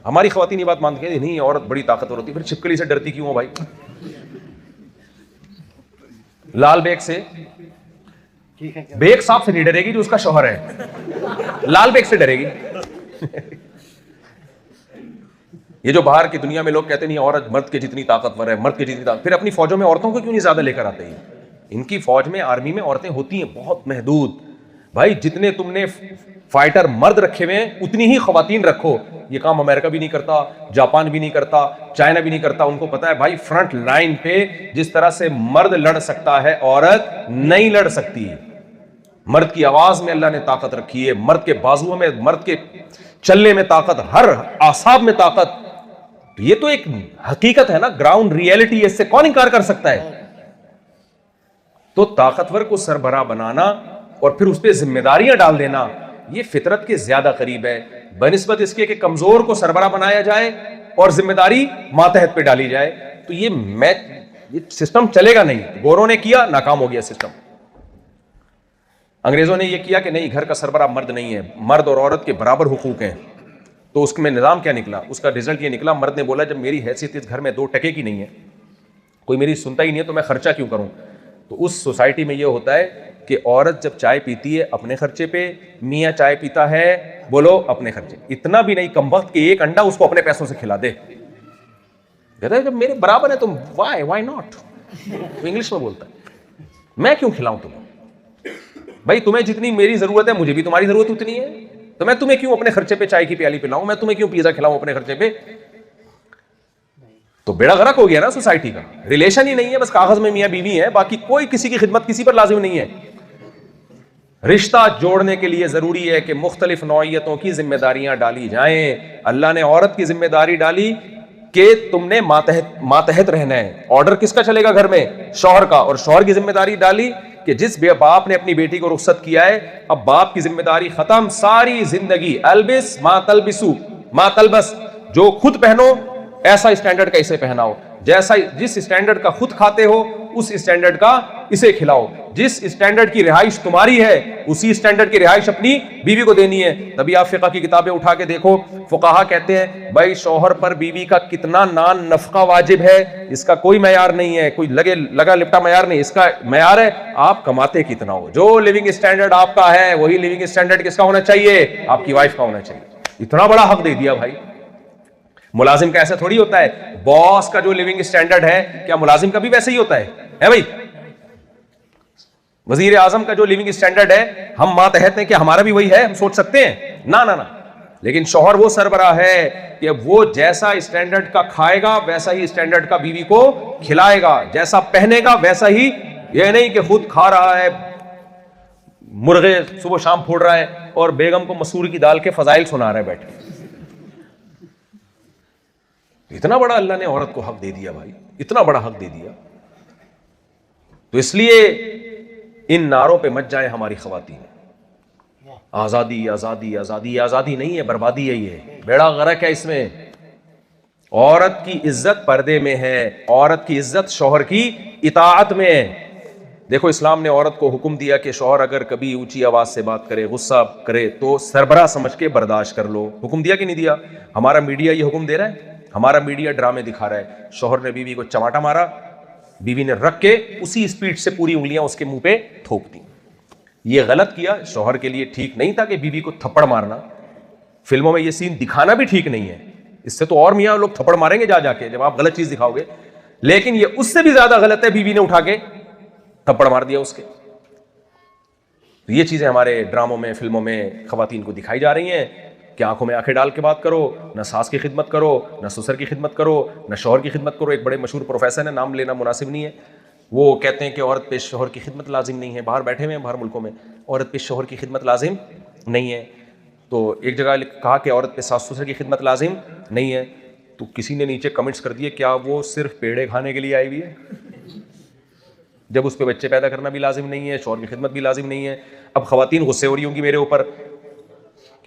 [SPEAKER 1] हमारी ख्वातीन ये बात मानती है नहीं, औरत बड़ी ताकतवर होती है। फिर छिपकली से डरती क्यों हो भाई? लाल बेग से,
[SPEAKER 2] ठीक है क्या?
[SPEAKER 1] बेग साहब से नहीं डरेगी जो उसका शौहर है, लाल बेग से डरेगी। ये जो बाहर की दुनिया में लोग कहते नहीं औरत मर्द के जितनी ताकतवर है, मर्द के जितनी ताकत, फिर अपनी फौजों में औरतों को क्यों नहीं ज्यादा लेकर आते हैं? इनकी फौज में, आर्मी में औरतें होती हैं बहुत महदूद। भाई जितने तुमने फाइटर मर्द रखे हुए हैं उतनी ही खवातीन रखो। ये काम अमेरिका भी नहीं करता, जापान भी नहीं करता, चाइना भी नहीं करता। उनको पता है भाई फ्रंट लाइन पे जिस तरह से मर्द लड़ सकता है औरत नहीं लड़ सकती। मर्द की आवाज में अल्लाह ने ताकत रखी है, मर्द के बाजुओं में, मर्द के चलने में ताकत, हर आसाब में ताकत। तो ये तो एक हकीकत है ना, ग्राउंड रियलिटी है, इससे कौन इनकार कर सकता है? तो ताकतवर को सरबराह बनाना और फिर उस पर जिम्मेदारियां डाल देना, ये फितरत के ज्यादा करीब है बनिस्बत इसके कि कमजोर को सरबराह बनाया जाए और जिम्मेदारी मातहत पे डाली जाए। तो ये सिस्टम चलेगा नहीं। गोरों ने किया, नाकाम हो गया सिस्टम। अंग्रेजों ने यह किया कि नहीं, घर का सरबराह मर्द नहीं है, मर्द और औरत के बराबर हुकूक हैं। तो उसमें निज़ाम क्या निकला? उसका रिजल्ट ये निकला, मर्द ने बोला जब मेरी हैसियत इस घर में 2 टके की नहीं है, कोई मेरी सुनता ही नहीं है, तो मैं खर्चा क्यों करूं? तो उस सोसाइटी में ये होता है कि औरत जब चाय पीती है अपने खर्चे पे, मियाँ चाय पीता है बोलो अपने खर्चे। इतना भी नहीं कमबख्त कि एक अंडा उसको अपने पैसों से खिला दे। कहता है जब मेरे बराबर है तो वाई नॉट, इंग्लिश में बोलता है, मैं क्यों खिलाऊं तुम्हें? भाई तुम्हें जितनी मेरी जरूरत है मुझे भी तुम्हारी जरूरत उतनी है, तो मैं तुम्हें क्यों अपने खर्चे पे चाय की प्याली पिलाऊं, मैं तुम्हें क्यों पिज्जा खिलाऊं अपने खर्चे पे? तो बेड़ा गर्क हो गया ना सोसाइटी का। रिलेशन ही नहीं है, बस कागज में मियां बीवी है, बाकी कोई किसी की खिदमत किसी पर लाजिम नहीं है। रिश्ता जोड़ने के लिए जरूरी है कि मुख्तलिफ नौइयतों की जिम्मेदारियां डाली जाएं। अल्लाह ने औरत की जिम्मेदारी डाली कि तुमने मातहत रहना है। ऑर्डर किसका चलेगा घर में? शौहर का। और शौहर की जिम्मेदारी डाली कि जिस बाप ने अपनी बेटी को रुखसत किया है, अब बाप की जिम्मेदारी खत्म। सारी जिंदगी अलबिस मा तलबिसु मा तलबस, जो खुद पहनो ऐसा स्टैंडर्ड का इसे पहनाओ, जैसा जिस स्टैंडर्ड का खुद खाते हो उस स्टैंडर्ड का इसे खिलाओ, जिस स्टैंडर्ड की रिहाइश तुम्हारी है उसी स्टैंडर्ड की रिहाइश अपनी बीवी को देनी है। तभी आप फिक़ह की किताबें उठा के देखो, फुक़हा कहते हैं भाई शौहर पर बीवी का कितना नान नफका वाजिब है, इसका कोई मयार नहीं है, कोई लगा लिपटा मयार नहीं। इसका मयार है आप कमाते कितना हो। जो लिविंग स्टैंडर्ड आपका है वही लिविंग स्टैंडर्ड किसका होना चाहिए? आपकी वाइफ का होना चाहिए। इतना बड़ा हक दे दिया भाई। मुलाजिम का ऐसा थोड़ी होता है। बॉस का जो लिविंग स्टैंडर्ड है क्या मुलाजिम का भी वैसे ही होता है भाई? वजीर आजम का जो लिविंग स्टैंडर्ड है, हम मातहत हैं, क्या हमारा भी वही है? हम सोच सकते हैं? ना ना ना। लेकिन शौहर वो सरबराह है कि वो जैसा स्टैंडर्ड का खाएगा वैसा ही स्टैंडर्ड का बीवी को खिलाएगा, जैसा पहनेगा वैसा ही। यह नहीं कि खुद खा रहा है, मुर्गे सुबह शाम फोड़ रहा है और बेगम को मसूर की दाल के फजाइल सुना रहा है बैठ के। इतना बड़ा अल्लाह ने औरत को हक दे दिया भाई, इतना बड़ा हक दे दिया। तो इसलिए इन नारों पे मच जाए हमारी खवातीन, आजादी आजादी आजादी। आजादी नहीं है, बर्बादी है। ये बेड़ा गर्क है इसमें। औरत की इज्जत पर्दे में है, औरत की इज्जत शौहर की इताअत में है। देखो इस्लाम ने औरत को हुक्म दिया कि शौहर अगर कभी ऊंची आवाज से बात करे, गुस्सा करे, तो सरबराह समझ के बर्दाश्त कर लो। हुक्म दिया कि नहीं दिया? हमारा मीडिया ये हुक्म दे रहा है? हमारा मीडिया ड्रामे दिखा रहा है। शौहर ने बीवी को चमाटा मारा, बीवी ने रख के उसी स्पीड से पूरी उंगलियां उसके मुंह पे थोप दी। ये गलत किया, शौहर के लिए ठीक नहीं था कि बीवी को थप्पड़ मारना। फिल्मों में ये सीन दिखाना भी ठीक नहीं है, इससे तो और मियां लोग थप्पड़ मारेंगे जा जाके जब आप गलत चीज दिखाओगे। लेकिन ये उससे भी ज्यादा गलत है, बीवी ने उठा के थप्पड़ मार दिया उसके। तो ये चीजें हमारे ड्रामों में, फिल्मों में खवातीन को दिखाई जा रही हैं कि आंखों में आंखें डाल के बात करो, न सास की खिदमत करो, न ससुर की खिदमत करो, न शौहर की खिदमत करो। एक बड़े मशहूर प्रोफेसर है, नाम लेना मुनासिब नहीं है, वो कहते हैं कि औरत पे शौहर की खिदमत लाजिम नहीं है। बाहर बैठे हुए हैं, बाहर मुल्कों में, औरत पे शौहर की खिदमत लाजिम नहीं है। तो एक जगह कहा कि औरत पे सास ससुर की खिदमत लाजिम नहीं है, तो किसी ने नीचे कमेंट्स कर दिए क्या वो सिर्फ पेड़े खाने के लिए आई हुई है? जब उस पर बच्चे पैदा करना भी लाजिम नहीं है, शौहर की खिदमत भी लाजिम नहीं है। अब खवातीन गुस्से हो रही होंगी मेरे ऊपर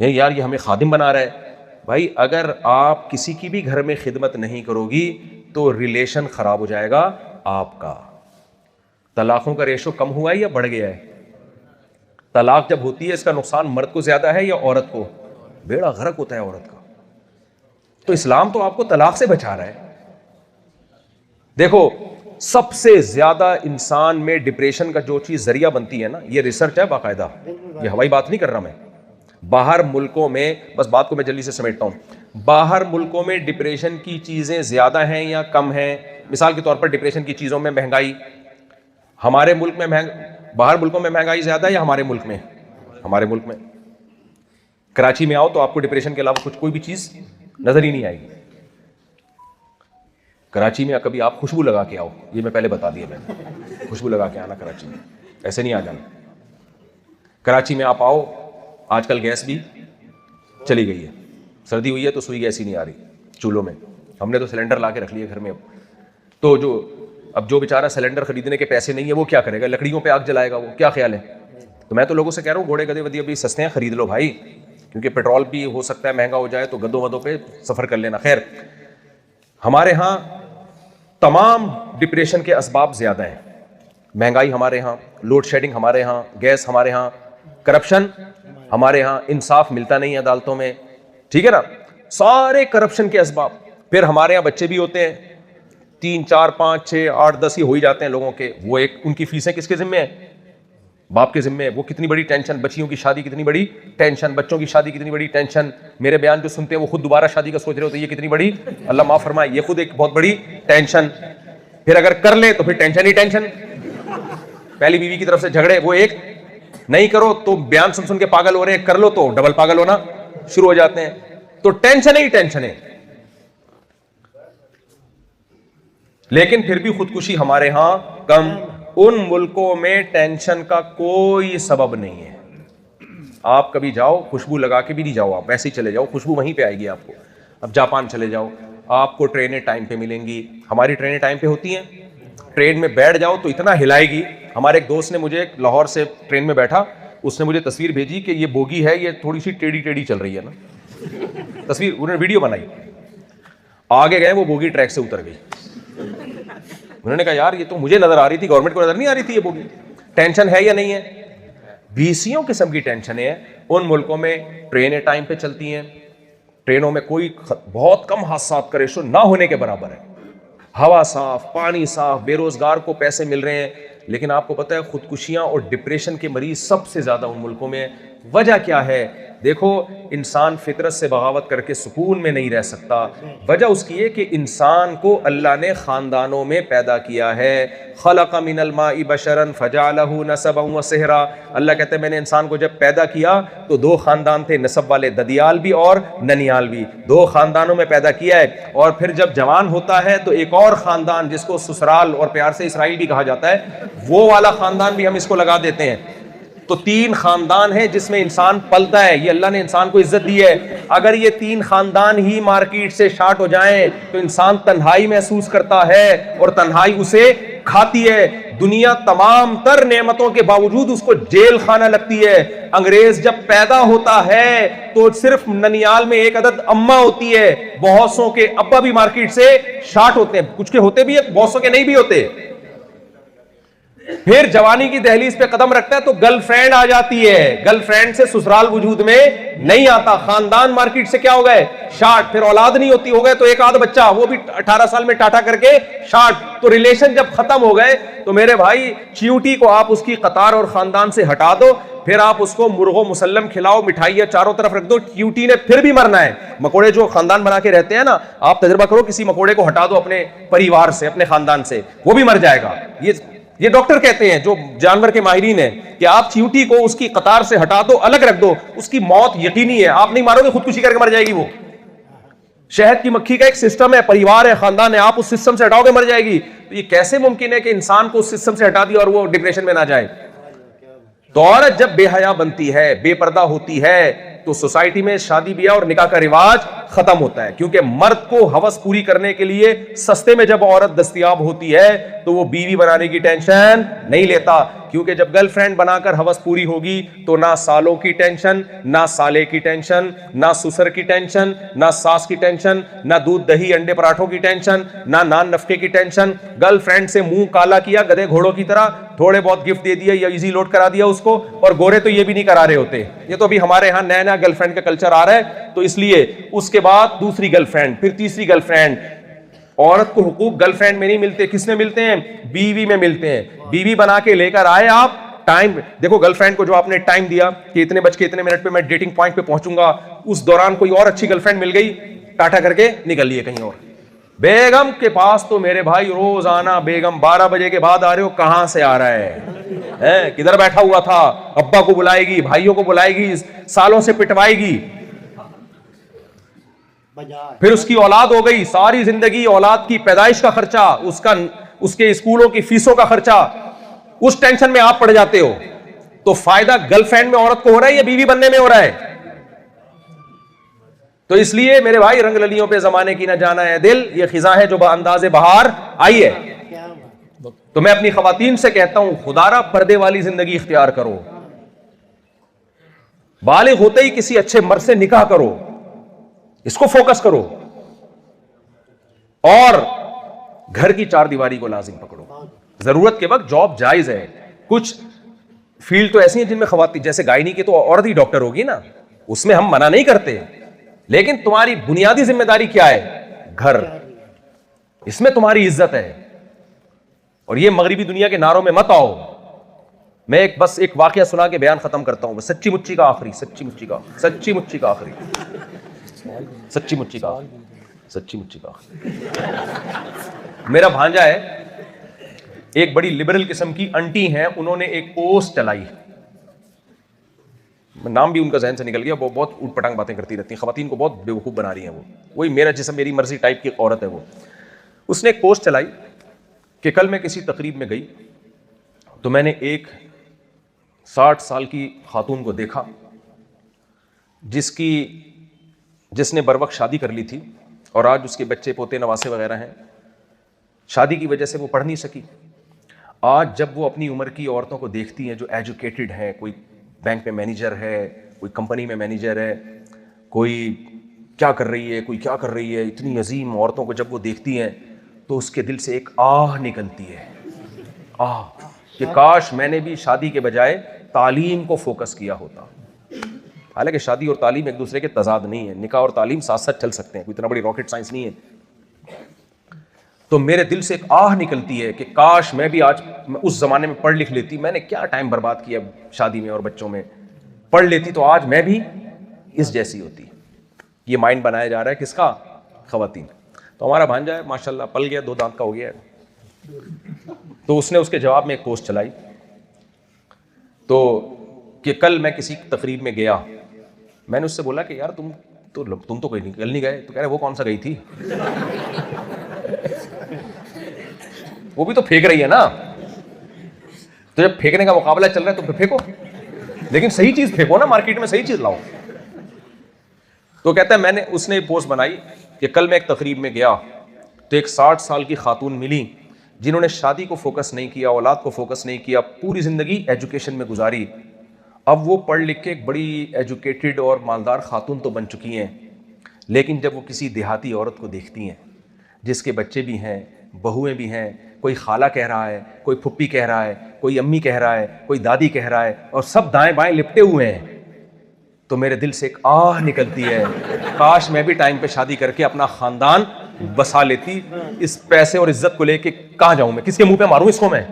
[SPEAKER 1] कि यार ये हमें खादिम बना रहा है। भाई अगर आप किसी की भी घर में खिदमत नहीं करोगी तो रिलेशन खराब हो जाएगा आपका। तलाकों का रेशो कम हुआ है या बढ़ गया है? तलाक जब होती है इसका नुकसान मर्द को ज्यादा है या औरत को? बेड़ा गर्क होता है औरत का। तो इस्लाम तो आपको तलाक से बचा रहा है। देखो, सबसे ज्यादा इंसान में डिप्रेशन का जो चीज जरिया बनती है ना, ये रिसर्च है बाकायदा, ये हवाई बात नहीं कर रहा मैं। बाहर मुल्कों में, बस बात को मैं जल्दी से समेटता हूं, बाहर मुल्कों में डिप्रेशन की चीजें ज्यादा हैं या कम हैं? मिसाल के तौर पर डिप्रेशन की चीजों में महंगाई, हमारे मुल्क में बाहर मुल्कों में महंगाई ज्यादा है या हमारे मुल्क में? हमारे मुल्क में। कराची में आओ तो आपको डिप्रेशन के अलावा कुछ कोई भी चीज नजर ही नहीं आएगी। कराची में कभी आप खुशबू लगा के आओ, ये मैं पहले बता दिया मैंने, खुशबू लगा के आना कराची में, ऐसे नहीं आ जाना। कराची में आप आओ, आजकल गैस भी चली गई है, सर्दी हुई है तो सुई गैस ही नहीं आ रही चूल्हों में। हमने तो सिलेंडर ला के रख लिए घर में। तो जो बेचारा सिलेंडर खरीदने के पैसे नहीं है वो क्या करेगा? लकड़ियों पे आग जलाएगा वो? क्या ख्याल है? तो मैं तो लोगों से कह रहा हूँ घोड़े गधे वधे अभी सस्ते हैं, खरीद लो भाई, क्योंकि पेट्रोल भी हो सकता है महंगा हो जाए, तो गधों वधों पे सफर कर लेना। खैर, हमारे यहाँ तमाम डिप्रेशन के असबाब ज्यादा हैं। महंगाई हमारे यहाँ, लोड शेडिंग हमारे यहाँ, गैस हमारे यहाँ, करप्शन हमारे यहाँ, इंसाफ मिलता नहीं है अदालतों में, ठीक है ना, सारे करप्शन के असबाब। फिर हमारे यहाँ बच्चे भी होते हैं, 3, 4, 5, 6, 8, 10 ही हो ही जाते हैं लोगों के। वो एक, उनकी फीसें किसके जिम्मे हैं? बाप के जिम्मे है। वो कितनी बड़ी टेंशन, बच्चियों की शादी कितनी बड़ी टेंशन, बच्चों की शादी कितनी बड़ी टेंशन। मेरे बयान जो सुनते हैं वो खुद दोबारा शादी का सोच रहे होते हैं, ये कितनी बड़ी, अल्लाह माफ फरमाए, ये खुद एक बहुत बड़ी टेंशन। फिर अगर कर ले तो फिर टेंशन ही टेंशन। पहली बीवी की तरफ से झगड़े, वो एक, नहीं करो तो बयान सुन सुन के पागल हो रहे हैं, कर लो तो डबल पागल होना शुरू हो जाते हैं। तो टेंशन ही टेंशन है। लेकिन फिर भी खुदकुशी हमारे यहां कम। उन मुल्कों में टेंशन का कोई सबब नहीं है। आप कभी जाओ, खुशबू लगा के भी नहीं जाओ, आप वैसे ही चले जाओ, खुशबू वहीं पे आएगी आपको। अब जापान चले जाओ, आपको ट्रेनें टाइम पे मिलेंगी। हमारी ट्रेनें टाइम पे होती हैं, ट्रेन में बैठ जाओ तो इतना हिलाएगी। हमारे एक दोस्त ने मुझे, लाहौर से ट्रेन में बैठा, उसने मुझे तस्वीर भेजी कि ये बोगी है, ये थोड़ी सी टेढ़ी टेढ़ी चल रही है ना, तस्वीर, उन्होंने वीडियो बनाई। आगे गए, वो बोगी ट्रैक से उतर गई। उन्होंने कहा यार ये तो मुझे नजर आ रही थी, गवर्नमेंट को नजर नहीं आ रही थी ये बोगी। टेंशन है या नहीं है? बीसियों किस्म की टेंशन है। उन मुल्कों में ट्रेनें टाइम पे चलती हैं, ट्रेनों में कोई बहुत कम हादसा का रेशो ना होने के बराबर है। हवा साफ, पानी साफ, बेरोजगार को पैसे मिल रहे हैं। लेकिन आपको पता है खुदकुशियां और डिप्रेशन के मरीज सबसे ज्यादा उन मुल्कों में। वजह क्या है? देखो, इंसान फितरत से बगावत करके सुकून में नहीं रह सकता। वजह उसकी है कि इंसान को अल्लाह ने खानदानों में पैदा किया है। खलक़ मिनल माई बशरन फजअलहु नसबन व सिहरा। अल्लाह कहते हैं मैंने इंसान को जब पैदा किया तो 2 खानदान थे, नसब वाले, ददियाल भी और ननियाल भी, 2 खानदानों में पैदा किया है। और फिर जब जवान होता है तो एक और खानदान, जिसको ससुराल और प्यार से इसराइल भी कहा जाता है, वो वाला खानदान भी हम इसको लगा देते हैं। तो 3 खानदान है जिसमें इंसान पलता है। ये अल्लाह ने इंसान को इज्जत दी है। अगर ये 3 खानदान ही मार्केट से शार्ट हो जाएं तो इंसान तन्हाई महसूस करता है और तन्हाई उसे खाती है। दुनिया तमाम तर नेमतों के बावजूद उसको जेल खाना लगती है। अंग्रेज जब पैदा होता है तो सिर्फ ननियाल में एक अदद अम्मा होती है, बहुत सौ के अब्बा भी मार्केट से शार्ट होते हैं, कुछ के होते भी है, बहुत सौ के नहीं भी होते। फिर जवानी की दहलीज पे कदम रखता है तो गर्लफ्रेंड आ जाती है। गर्लफ्रेंड से ससुराल वजूद में नहीं आता। खानदान मार्केट से क्या हो गए? शार्ट। फिर औलाद नहीं होती, हो गए तो एक आध बच्चा, वो भी 18 साल में टाटा करके शार्ट। तो रिलेशन जब खत्म हो गए तो मेरे भाई च्यूटी को आप उसकी कतार और खानदान से हटा दो, फिर आप उसको मुर्गो मुसल्लम खिलाओ, मिठाइयां चारों तरफ रख दो, च्यूटी ने फिर भी मरना है। मकोड़े जो खानदान बना के रहते हैं ना, आप तजुर्बा करो, किसी मकोड़े को हटा दो अपने परिवार से, अपने खानदान से, वो भी मर जाएगा। ये डॉक्टर कहते हैं जो जानवर के माहिरीन हैं कि आप चींटी को उसकी कतार से हटा दो, अलग रख दो, उसकी मौत यकीनी है। आप नहीं मारोगे, खुदकुशी करके मर जाएगी वो। शहद की मक्खी का एक सिस्टम है, परिवार है, खानदान है, आप उस सिस्टम से हटाओगे मर जाएगी। तो ये कैसे मुमकिन है कि इंसान को उस सिस्टम से हटा दिया और वो डिप्रेशन में ना जाए? तो औरत जब बेहया बनती है, बेपर्दा होती है, तो सोसाइटी में शादी ब्याह और निकाह का रिवाज खत्म होता है। क्योंकि मर्द को हवस पूरी करने के लिए सस्ते में जब औरत दस्तयाब होती है तो वो बीवी बनाने की टेंशन नहीं लेता। क्योंकि जब गर्लफ्रेंड बनाकर हवस पूरी होगी तो ना सालों की टेंशन, ना साले की टेंशन, ना ससुर की टेंशन, ना सास की टेंशन, ना दूध दही अंडे पराठों की टेंशन, ना नान नफके की टेंशन। गर्लफ्रेंड से मुंह काला किया गधे घोड़ों की तरह, थोड़े बहुत गिफ्ट दे दिया या इजी लोड करा दिया उसको, और गोरे तो ये भी नहीं करा रहे होते। ये तो अभी हमारे यहां नया नया गर्लफ्रेंड का कल्चर आ रहा है, तो इसलिए उसके बाद दूसरी गर्लफ्रेंड, फिर तीसरी गर्लफ्रेंड। औरत को हुकूक गर्लफ्रेंड में नहीं मिलते, किसमें मिलते हैं? बीवी में मिलते हैं। बीवी बना के लेकर आए आप, टाइम देखो, गर्लफ्रेंड को जो आपने टाइम दिया कि इतने बज के इतने मिनट पे मैं डेटिंग पॉइंट पे पहुंचूंगा, उस दौरान कोई और अच्छी गर्लफ्रेंड मिल गई, टाटा करके निकल लिए कहीं और। बेगम के पास तो मेरे भाई रोजाना बेगम 12 बजे के बाद आ रहे हो, कहां से आ रहा है? किधर बैठा हुआ था? अब्बा को बुलाएगी, भाइयों को बुलाएगी, सालों से पिटवाएगी, फिर उसकी औलाद हो गई, सारी जिंदगी औलाद की पैदाइश का खर्चा, उसके स्कूलों की फीसों का खर्चा, उस टेंशन में आप पड़ जाते हो। तो फायदा गर्लफ्रेंड में औरत को हो रहा है या बीवी बनने में हो रहा है? तो इसलिए मेरे भाई, रंग ललियों पे जमाने की ना जाना है दिल, ये खिजा है जो अंदाजे बहार आई है। तो मैं अपनी खवातीन से कहता हूं, खुदारा पर्दे वाली जिंदगी इख्तियार करो, बालिग होते ही किसी अच्छे मर्द से निकाह करो, इसको फोकस करो, और घर की चार दीवारी को लाजिम पकड़ो। जरूरत के वक्त जॉब जायज है। कुछ फील्ड तो ऐसी हैं जिनमें खवातीन, जैसे गायनी की तो औरत ही डॉक्टर होगी ना, उसमें हम मना नहीं करते, लेकिन तुम्हारी बुनियादी जिम्मेदारी क्या है? घर, इसमें तुम्हारी इज्जत है। और ये मगरिबी दुनिया के नारों में मत आओ। मैं बस एक वाकया सुना के बयान खत्म करता हूं, सच्ची मुच्ची का आखिरी, सच्ची मुच्ची का आखिरी, सच्ची मुच्ची का आखिरी। मेरा भांजा है, एक बड़ी लिबरल किस्म की आंटी हैं, उन्होंने एक पोस्ट चलाई, नाम भी उनका जहन से निकल गया, वो बहुत उटपटांग बातें करती रहती हैं, खवातीन को बहुत बेवकूफ़ बना रही हैं वो, वही मेरा जिसम मेरी मर्जी टाइप की औरत है वो। उसने एक पोस्ट चलाई कि कल मैं किसी तकरीब में गई तो मैंने एक 60 साल की खातून को देखा जिसने बरवक्त शादी कर ली थी, और आज उसके बच्चे पोते नवासे वगैरह हैं। शादी की वजह से वो पढ़ नहीं सकी। आज जब वो अपनी उम्र की औरतों को देखती हैं जो एजुकेटेड हैं, कोई बैंक में मैनेजर है, कोई कंपनी में मैनेजर है, कोई क्या कर रही है, कोई क्या कर रही है, इतनी अजीम औरतों को जब वो देखती हैं तो उसके दिल से एक आह निकलती है, आह कि काश मैंने भी शादी के बजाय तालीम को फोकस किया होता। हालांकि शादी और तालीम एक दूसरे के तजाद नहीं है, निकाह और तालीम साथ साथ चल सकते हैं, कोई इतना बड़ी रॉकेट साइंस नहीं है। तो मेरे दिल से एक आह निकलती है कि काश मैं भी आज उस जमाने में पढ़ लिख लेती, मैंने क्या टाइम बर्बाद किया शादी में और बच्चों में, पढ़ लेती तो आज मैं भी इस जैसी होती। ये माइंड बनाया जा रहा है किसका? खवातीन। तो हमारा भांजा है माशाल्लाह, पल गया, 2 दांत का हो गया है। तो उसने उसके जवाब में एक पोस्ट चलाई तो कि कल मैं किसी तकरीब में गया, मैंने उससे बोला कि यार तुम तो कोई निकल नहीं गए। तो कह रहे वो कौन सा गई थी? वो भी तो फेंक रही है ना, तो जब फेंकने का मुकाबला चल रहा है तो फिर फेंको, लेकिन सही चीज फेंको ना, मार्केट में सही चीज लाओ। तो कहता है उसने पोस्ट बनाई कि कल मैं एक तकरीब में गया तो एक 60 साल की खातून मिली जिन्होंने शादी को फोकस नहीं किया, औलाद को फोकस नहीं किया, पूरी जिंदगी एजुकेशन में गुजारी। अब वो पढ़ लिख के एक बड़ी एजुकेटेड और मालदार खातून तो बन चुकी हैं, लेकिन जब वो किसी देहाती औरत को देखती हैं जिसके बच्चे भी हैं, बहुएं भी हैं, कोई खाला कह रहा है, कोई फुप्पी कह रहा है, कोई अम्मी कह रहा है, कोई दादी कह रहा है, और सब दाएं बाएं लिपटे हुए हैं, तो मेरे दिल से एक आह निकलती है, काश मैं भी टाइम पे शादी करके अपना खानदान बसा लेती। इस पैसे और इज्जत को लेके कहां जाऊं मैं, किसके मुंह पे मारूं इसको मैं?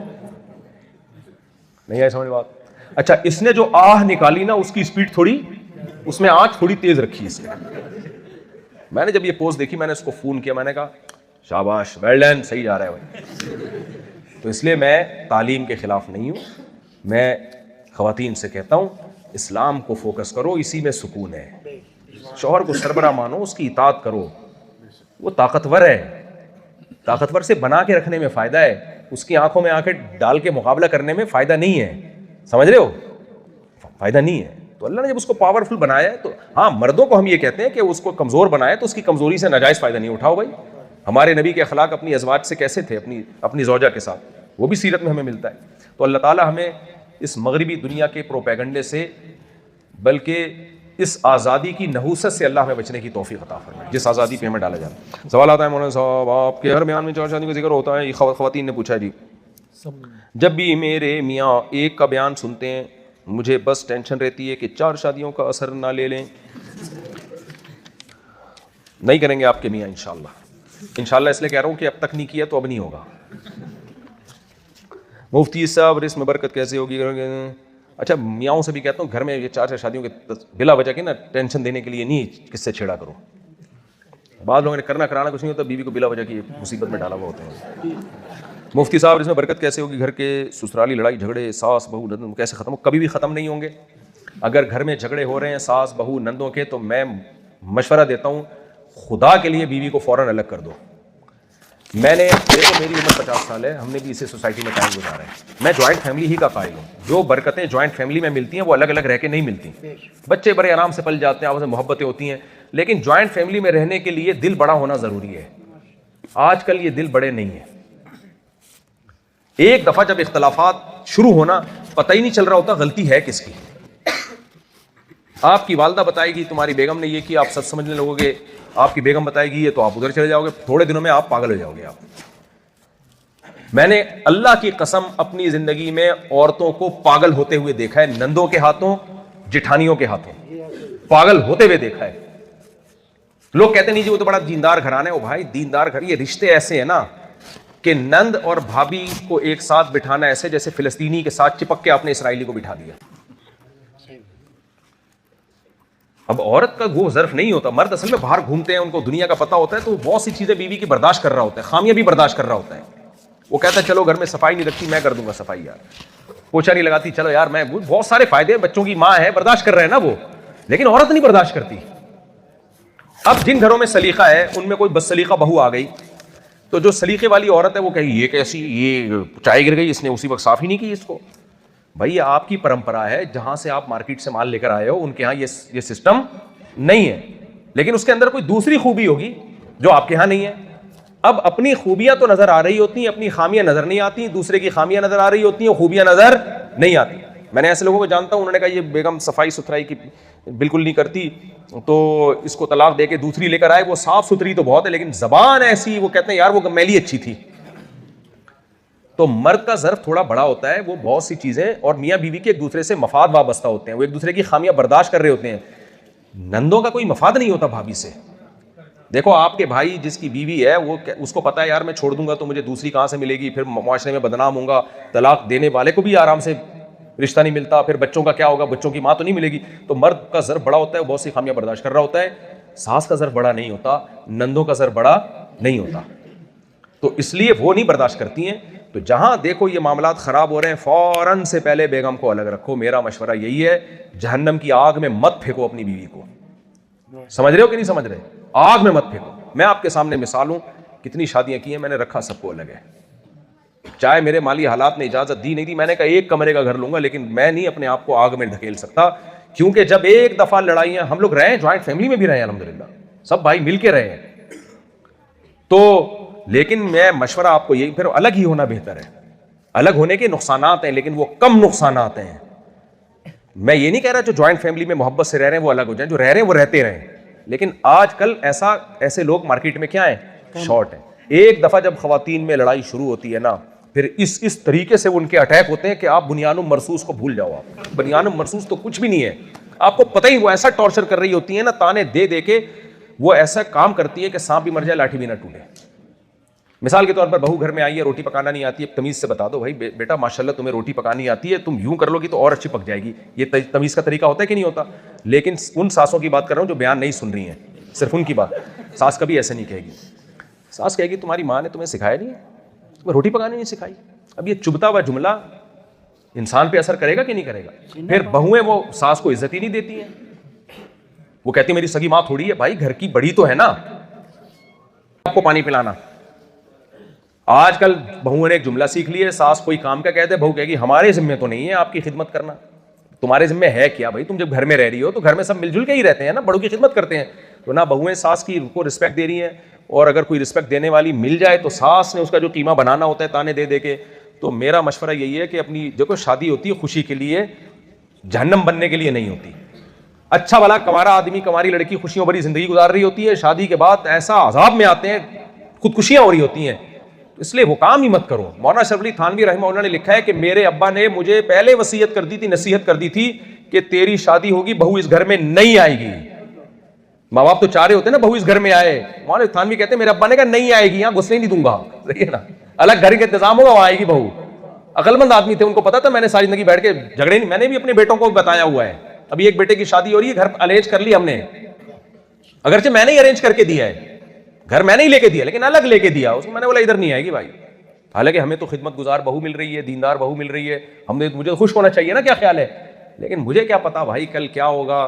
[SPEAKER 1] नहीं है समझ बात? अच्छा, इसने जो आह निकाली ना, उसकी स्पीड थोड़ी, उसमें आंच थोड़ी तेज रखी इसने। मैंने जब ये पोस्ट देखी, मैंने इसको फोन किया, मैंने कहा शाबाश, वेल डन, सही जा रहा है भाई। तो इसलिए मैं तालीम के खिलाफ नहीं हूं, मैं खवातीन से कहता हूं इस्लाम को फोकस करो, इसी में सुकून है। शौहर को सरबरा मानो, उसकी इताअत करो, वो ताकतवर है, ताकतवर से बना के रखने में फायदा है, उसकी आंखों में आंखें डाल के मुकाबला करने में फायदा नहीं है। समझ रहे हो? फायदा नहीं है। तो अल्लाह ने जब उसको पावरफुल बनाया है, तो हाँ, मर्दों को हम ये कहते हैं कि उसको कमजोर बनाया तो उसकी कमजोरी से नाजायज फायदा नहीं उठाओ भाई। हमारे नबी के अखलाक अपनी अज़वाज से कैसे थे, अपनी ज़ौजा के साथ? वो भी सीरत में हमें मिलता है। तो अल्लाह ताला हमें इस मगरबी दुनिया के प्रोपेगंडे से, बल्कि इस आज़ादी की नहूसत से अल्लाह हमें बचने की तौफीक अता फरमाए, जिस आज़ादी पे हमें डाला जाता है। सवाल आता है मौलाना साहब, आपके हर बयान में 4 शादी का जिक्र होता है, ये ख़वातीन ने पूछा जी। जब भी मेरे मियाँ एक का बयान सुनते हैं मुझे बस टेंशन रहती है कि 4 शादियों का असर ना ले लें। नहीं करेंगे आपके मियाँ इंशाल्लाह इसलिए कह रहा हूँ कि अब तक नहीं किया तो अब नहीं होगा। मुफ्ती साहब रिस्क में बरकत कैसे होगी? अच्छा, मियाँओं से भी कहता हूँ घर में ये 4 शादियों के बिला वजह के ना टेंशन देने के लिए नहीं किससे छेड़ा करो। बाद लोगों ने करना कराना कुछ नहीं होता, बीवी को बिला वजह की मुसीबत में डाला हुआ होता है। मुफ्ती साहब इसमें बरकत कैसे होगी? घर के ससुराली लड़ाई झगड़े सास बहू नंदों कैसे ख़त्म हो? कभी भी ख़त्म नहीं होंगे। अगर घर में झगड़े हो रहे हैं सास बहू नंदों के, तो मैं मशवरा देता हूँ खुदा के लिए बीवी को फ़ौरन अलग कर दो। मैंने देखो मेरी उम्र 50 साल है, हमने भी इसी सोसाइटी में टाइम गुजारा है। मैं जॉइंट फैमिली ही का कायल हूँ। जो बरकतें जॉइंट फैमिली में मिलती हैं वो अलग अलग रह के नहीं मिलती। बच्चे बड़े आराम से पल जाते हैं, आपस में मोहब्बतें होती हैं, लेकिन जॉइंट फैमिली में रहने के लिए दिल बड़ा होना ज़रूरी है। आजकल ये दिल बड़े नहीं है। एक दफ़ा जब इख्तलाफात शुरू होना पता ही नहीं चल रहा होता गलती है किसकी। आपकी वालदा बताएगी तुम्हारी बेगम ने ये किया, आप सच समझने लगोगे। आपकी बेगम बताएगी ये, तो आप उधर चले जाओगे। थोड़े दिनों में आप पागल हो जाओगे। आप मैंने अल्लाह की कसम अपनी जिंदगी में औरतों को पागल होते हुए देखा है, नंदों के हाथों जेठानियों के हाथों पागल होते हुए देखा है। लोग कहते नहीं जी वो तो बड़ा दीनदार घराना है। ओ भाई, दीनदार घर, ये रिश्ते ऐसे है ना कि नंद और भाभी को एक साथ बिठाना ऐसे जैसे फिलिस्तीनी के साथ चिपक के आपने इसराइली को बिठा दिया। अब औरत का वो ज़र्फ नहीं होता। मर्द असल में बाहर घूमते हैं, उनको दुनिया का पता होता है, तो बहुत सी चीज़ें बीवी की बर्दाश्त कर रहा होता है, खामियां भी बर्दाश्त कर रहा होता है। वो कहता है चलो घर में सफाई नहीं रखती, मैं कर दूंगा सफाई यार। पोछा नहीं लगाती, चलो यार मैं, बहुत सारे फायदे, बच्चों की माँ है, बर्दाश्त कर रहे हैं ना वो। लेकिन औरत नहीं बर्दाश्त करती। अब जिन घरों में सलीका है उनमें कोई बदसलीका बहू आ गई, तो जो सलीके वाली औरत है वो कहेगी ये कैसी, ये चाय गिर गई, इसने उसी वक्त साफ ही नहीं की इसको। भाई ये आपकी परंपरा है, जहां से आप मार्केट से माल लेकर आए हो उनके यहाँ ये सिस्टम नहीं है, लेकिन उसके अंदर कोई दूसरी खूबी होगी जो आपके यहाँ नहीं है। अब अपनी खूबियां तो नजर आ रही होती हैं, अपनी खामियां नजर नहीं आती, दूसरे की खामियां नजर आ रही होती हैं, खूबियां नजर नहीं आती। मैंने ऐसे लोगों को जानता हूं, उन्होंने कहा ये बेगम सफाई सुथराई की बिल्कुल नहीं करती, तो इसको तलाक दे के दूसरी लेकर आए। वो साफ सुथरी तो बहुत है, लेकिन जबान ऐसी, वो कहते हैं यार वो मैली अच्छी थी। तो मर्द का ज़र्फ थोड़ा बड़ा होता है, वो बहुत सी चीज़ें, और मियाँ बीवी के एक दूसरे से मफाद वाबस्ता होते हैं, वो एक दूसरे की खामियां बर्दाश्त कर रहे होते हैं। नंदों का कोई मफाद नहीं होता भाभी से। देखो आपके भाई जिसकी बीवी है वो, उसको पता है यार मैं छोड़ दूंगा तो मुझे दूसरी कहाँ से मिलेगी, फिर मुआशरे में बदनाम होऊंगा, तलाक देने वाले को भी आराम से रिश्ता नहीं मिलता, फिर बच्चों का क्या होगा, बच्चों की माँ तो नहीं मिलेगी। तो मर्द का ज़र्फ बड़ा होता है, वो बहुत सी खामियां बर्दाश्त कर रहा होता है। सास का ज़र्फ बड़ा नहीं होता, नंदों का ज़र्फ बड़ा नहीं होता, तो इसलिए वो नहीं बर्दाश्त करती हैं। तो जहां देखो ये मामलात खराब हो रहे हैं, फौरन से पहले बेगम को अलग रखो। मेरा मशवरा यही है, जहन्नम की आग में मत फेंको अपनी बीवी को। समझ रहे हो कि नहीं समझ रहे? आग में मत फेंको। मैं आपके सामने मिसाल हूं, कितनी शादियां की हैं मैंने, रखा सबको अलग है। चाहे मेरे माली हालात ने इजाजत दी नहीं दी, मैंने कहा एक कमरे का घर लूंगा, लेकिन मैं नहीं अपने आप को आग में धकेल सकता। क्योंकि जब एक दफा लड़ाइयां, हम लोग रहे, ज्वाइंट फैमिली में भी रहे अल्हम्दुलिल्लाह, सब भाई मिल के रहे हैं, तो लेकिन मैं मशवरा आपको यही, फिर अलग ही होना बेहतर है। अलग होने के नुकसानात हैं, लेकिन वो कम नुकसानात हैं। मैं ये नहीं कह रहा जो ज्वाइंट फैमिली में मोहब्बत से रह रहे हैं वो अलग हो जाए, जो रह रहे हैं वो रहते रहें। लेकिन आजकल ऐसे लोग मार्केट में क्या है, शॉर्ट है। एक दफा जब खवातीन में लड़ाई शुरू होती है ना, फिर इस तरीके से उनके अटैक होते हैं कि आप बुनियानुम मरसूस को भूल जाओ। आप बुनियानुम मरसूस तो कुछ भी नहीं है, आपको पता ही, वो ऐसा टॉर्चर कर रही होती है ना, ताने दे दे के वो ऐसा काम करती है कि सांप भी मर जाए लाठी भी ना टूटे। मिसाल के तौर पर बहू घर में आई है, रोटी पकाना नहीं आती है, तमीज़ से बता दो भाई बेटा माशाल्लाह तुम्हें रोटी पकानी आती है, तुम यूं कर लोगी तो और अच्छी पक जाएगी। ये तमीज़ का तरीका होता है कि नहीं होता? लेकिन उन सासों की बात कर रहा हूँ जो बयान नहीं सुन रही हैं, सिर्फ उनकी बात। सास कभी ऐसे नहीं कहेगी। सास कहेगी तुम्हारी माँ ने तुम्हें सिखाया नहीं है, तुम्हें रोटी पकानी नहीं सिखाई। अब ये चुभता हुआ जुमला इंसान पे असर करेगा कि नहीं करेगा? फिर बहुएं वो सास को इज्जत ही नहीं देती हैं, वो कहती मेरी सगी माँ थोड़ी है। भाई घर की बड़ी तो है ना, आपको पानी पिलाना। आजकल बहुओं ने एक जुमला सीख लिया है, सास कोई काम का कहते हैं, बहू कहेगी हमारे जिम्मे तो नहीं है आपकी खिदमत करना। तुम्हारे जिम्मे है क्या भाई? तुम जब घर में रह रही हो तो घर में सब मिलजुल के ही रहते हैं ना, बड़ों की खिदमत करते हैं। तो ना बहुएं सास की को रिस्पेक्ट दे रही हैं, और अगर कोई रिस्पेक्ट देने वाली मिल जाए तो सास ने उसका जो कीमा बनाना होता है ताने दे दे के, तो मेरा मशवरा यही है कि अपनी देखो शादी होती है खुशी के लिए, जहन्नम बनने के लिए नहीं होती। अच्छा भला कंवारा आदमी कंवारी लड़की खुशियों भरी जिंदगी गुजार रही होती है, शादी के बाद ऐसा अजाब में आते हैं, खुदकुशियां हो रही होती हैं, इसलिए वो काम ही मत करो। मौलाना अशरफ अली थानवी रहमतुल्लाह ने लिखा है कि मेरे अब्बा ने मुझे पहले वसीयत कर दी थी, नसीहत कर दी थी कि तेरी शादी होगी, बहू इस घर में नहीं आएगी। माँ बाप तो चाह रहे होते ना बहू इस घर में आए। मौलाना थानवी कहते हैं मेरे अब्बा ने कहा नहीं आएगी, यहां घुसने नहीं दूंगा, सही है ना, अलग घर का इंतजाम होगा, वहां आएगी बहू। अकलमंद आदमी थे, उनको पता था, मैंने सारी जिंदगी बैठ के झगड़े नहीं, मैंने भी अपने बेटों को बताया हुआ है। अभी एक बेटे की शादी हो रही है, घर अरेंज कर ली हमने, अगरचे मैंने ही अरेंज करके दिया है, घर मैंने ही लेके दिया, लेकिन अलग लेके दिया। उसको मैंने बोला इधर नहीं आएगी भाई। हालांकि हमें तो खिदमत गुजार बहू मिल रही है, दीनदार बहू मिल रही है, हमने मुझे तो खुश होना चाहिए ना, क्या ख्याल है। लेकिन मुझे क्या पता भाई कल क्या होगा।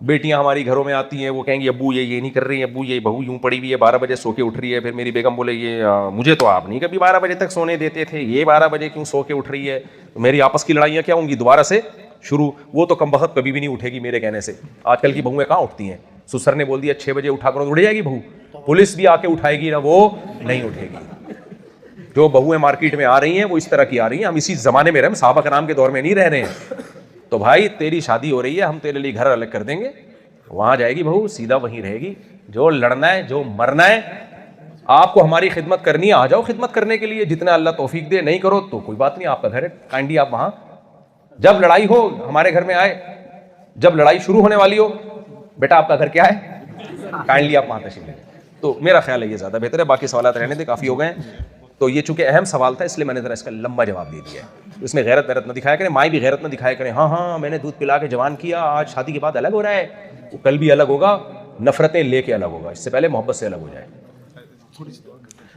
[SPEAKER 1] बेटियां हमारी घरों में आती हैं, वो कहेंगी अब्बू ये नहीं कर रही है, अब्बू ये बहू यूं पड़ी हुई है, 12 बजे सो के उठ रही है। फिर मेरी बेगम बोले ये मुझे तो आप नहीं कभी 12 बजे तक सोने देते थे, ये 12 बजे क्यों सो के उठ रही है। तो मेरी आपस की लड़ाइयाँ क्या होंगी, दोबारा से शुरू। वो तो कम वक्त कभी भी नहीं उठेगी मेरे कहने से। आजकल की बहुएं कहाँ उठती हैं। ससुर ने बोल दिया 6 बजे उठा करो, उठ जाएगी बहू, पुलिस भी आके उठाएगी ना, वो नहीं उठेगी। जो बहुएं मार्केट में आ रही हैं वो इस तरह की आ रही हैं। हम इसी जमाने में रहे, साहबा कराम के दौर में नहीं रह रहे हैं। तो भाई तेरी शादी हो रही है, हम तेरे लिए घर अलग कर देंगे, वहां जाएगी बहू, सीधा वहीं रहेगी। जो लड़ना है, जो मरना है, आपको हमारी खिदमत करनी है, आ जाओ खिदमत करने के लिए, जितना अल्लाह तौफीक दे। नहीं करो तो कोई बात नहीं, आपका घर है, काइंडली आप वहां, जब लड़ाई हो हमारे घर में आए, जब लड़ाई शुरू होने वाली हो, बेटा आपका घर क्या है, काइंडली आप वहां तशरीफ ले। तो मेरा ख्याल है ये ज्यादा बेहतर है। बाकी सवाल रहने दे, काफी हो गए। तो ये चूंकि अहम सवाल था इसलिए मैंने जरा इसका लंबा जवाब दे दिया है। इसमें गैरत वैरत न दिखाया करें, माई भी गैरत न दिखाया करें। हाँ मैंने दूध पिला के जवान किया, आज शादी के बाद अलग हो रहा है, वो कल भी अलग होगा, नफरतें लेके अलग होगा, इससे पहले मोहब्बत से अलग हो जाए।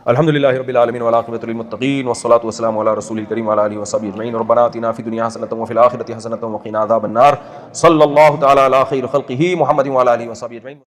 [SPEAKER 1] अल्हम्दुलिल्लाहि रब्बिल आलमीन वल आक़िबतु लिल मुत्तक़ीन वस्सलातु वस्सलामु अला रसूलिल करीम व अला आलिहि व सह्बिहि अजमईन। रब्बना आतिना फ़िद दुनिया हसनतन व फिल आखिरति हसनतन व क़िना अज़ाबन्नार। सल्लल्लाहु तआला अला खैरि ख़ल्क़िही मुहम्मदिन व अला आलिहि व सह्बिहि अजमईन।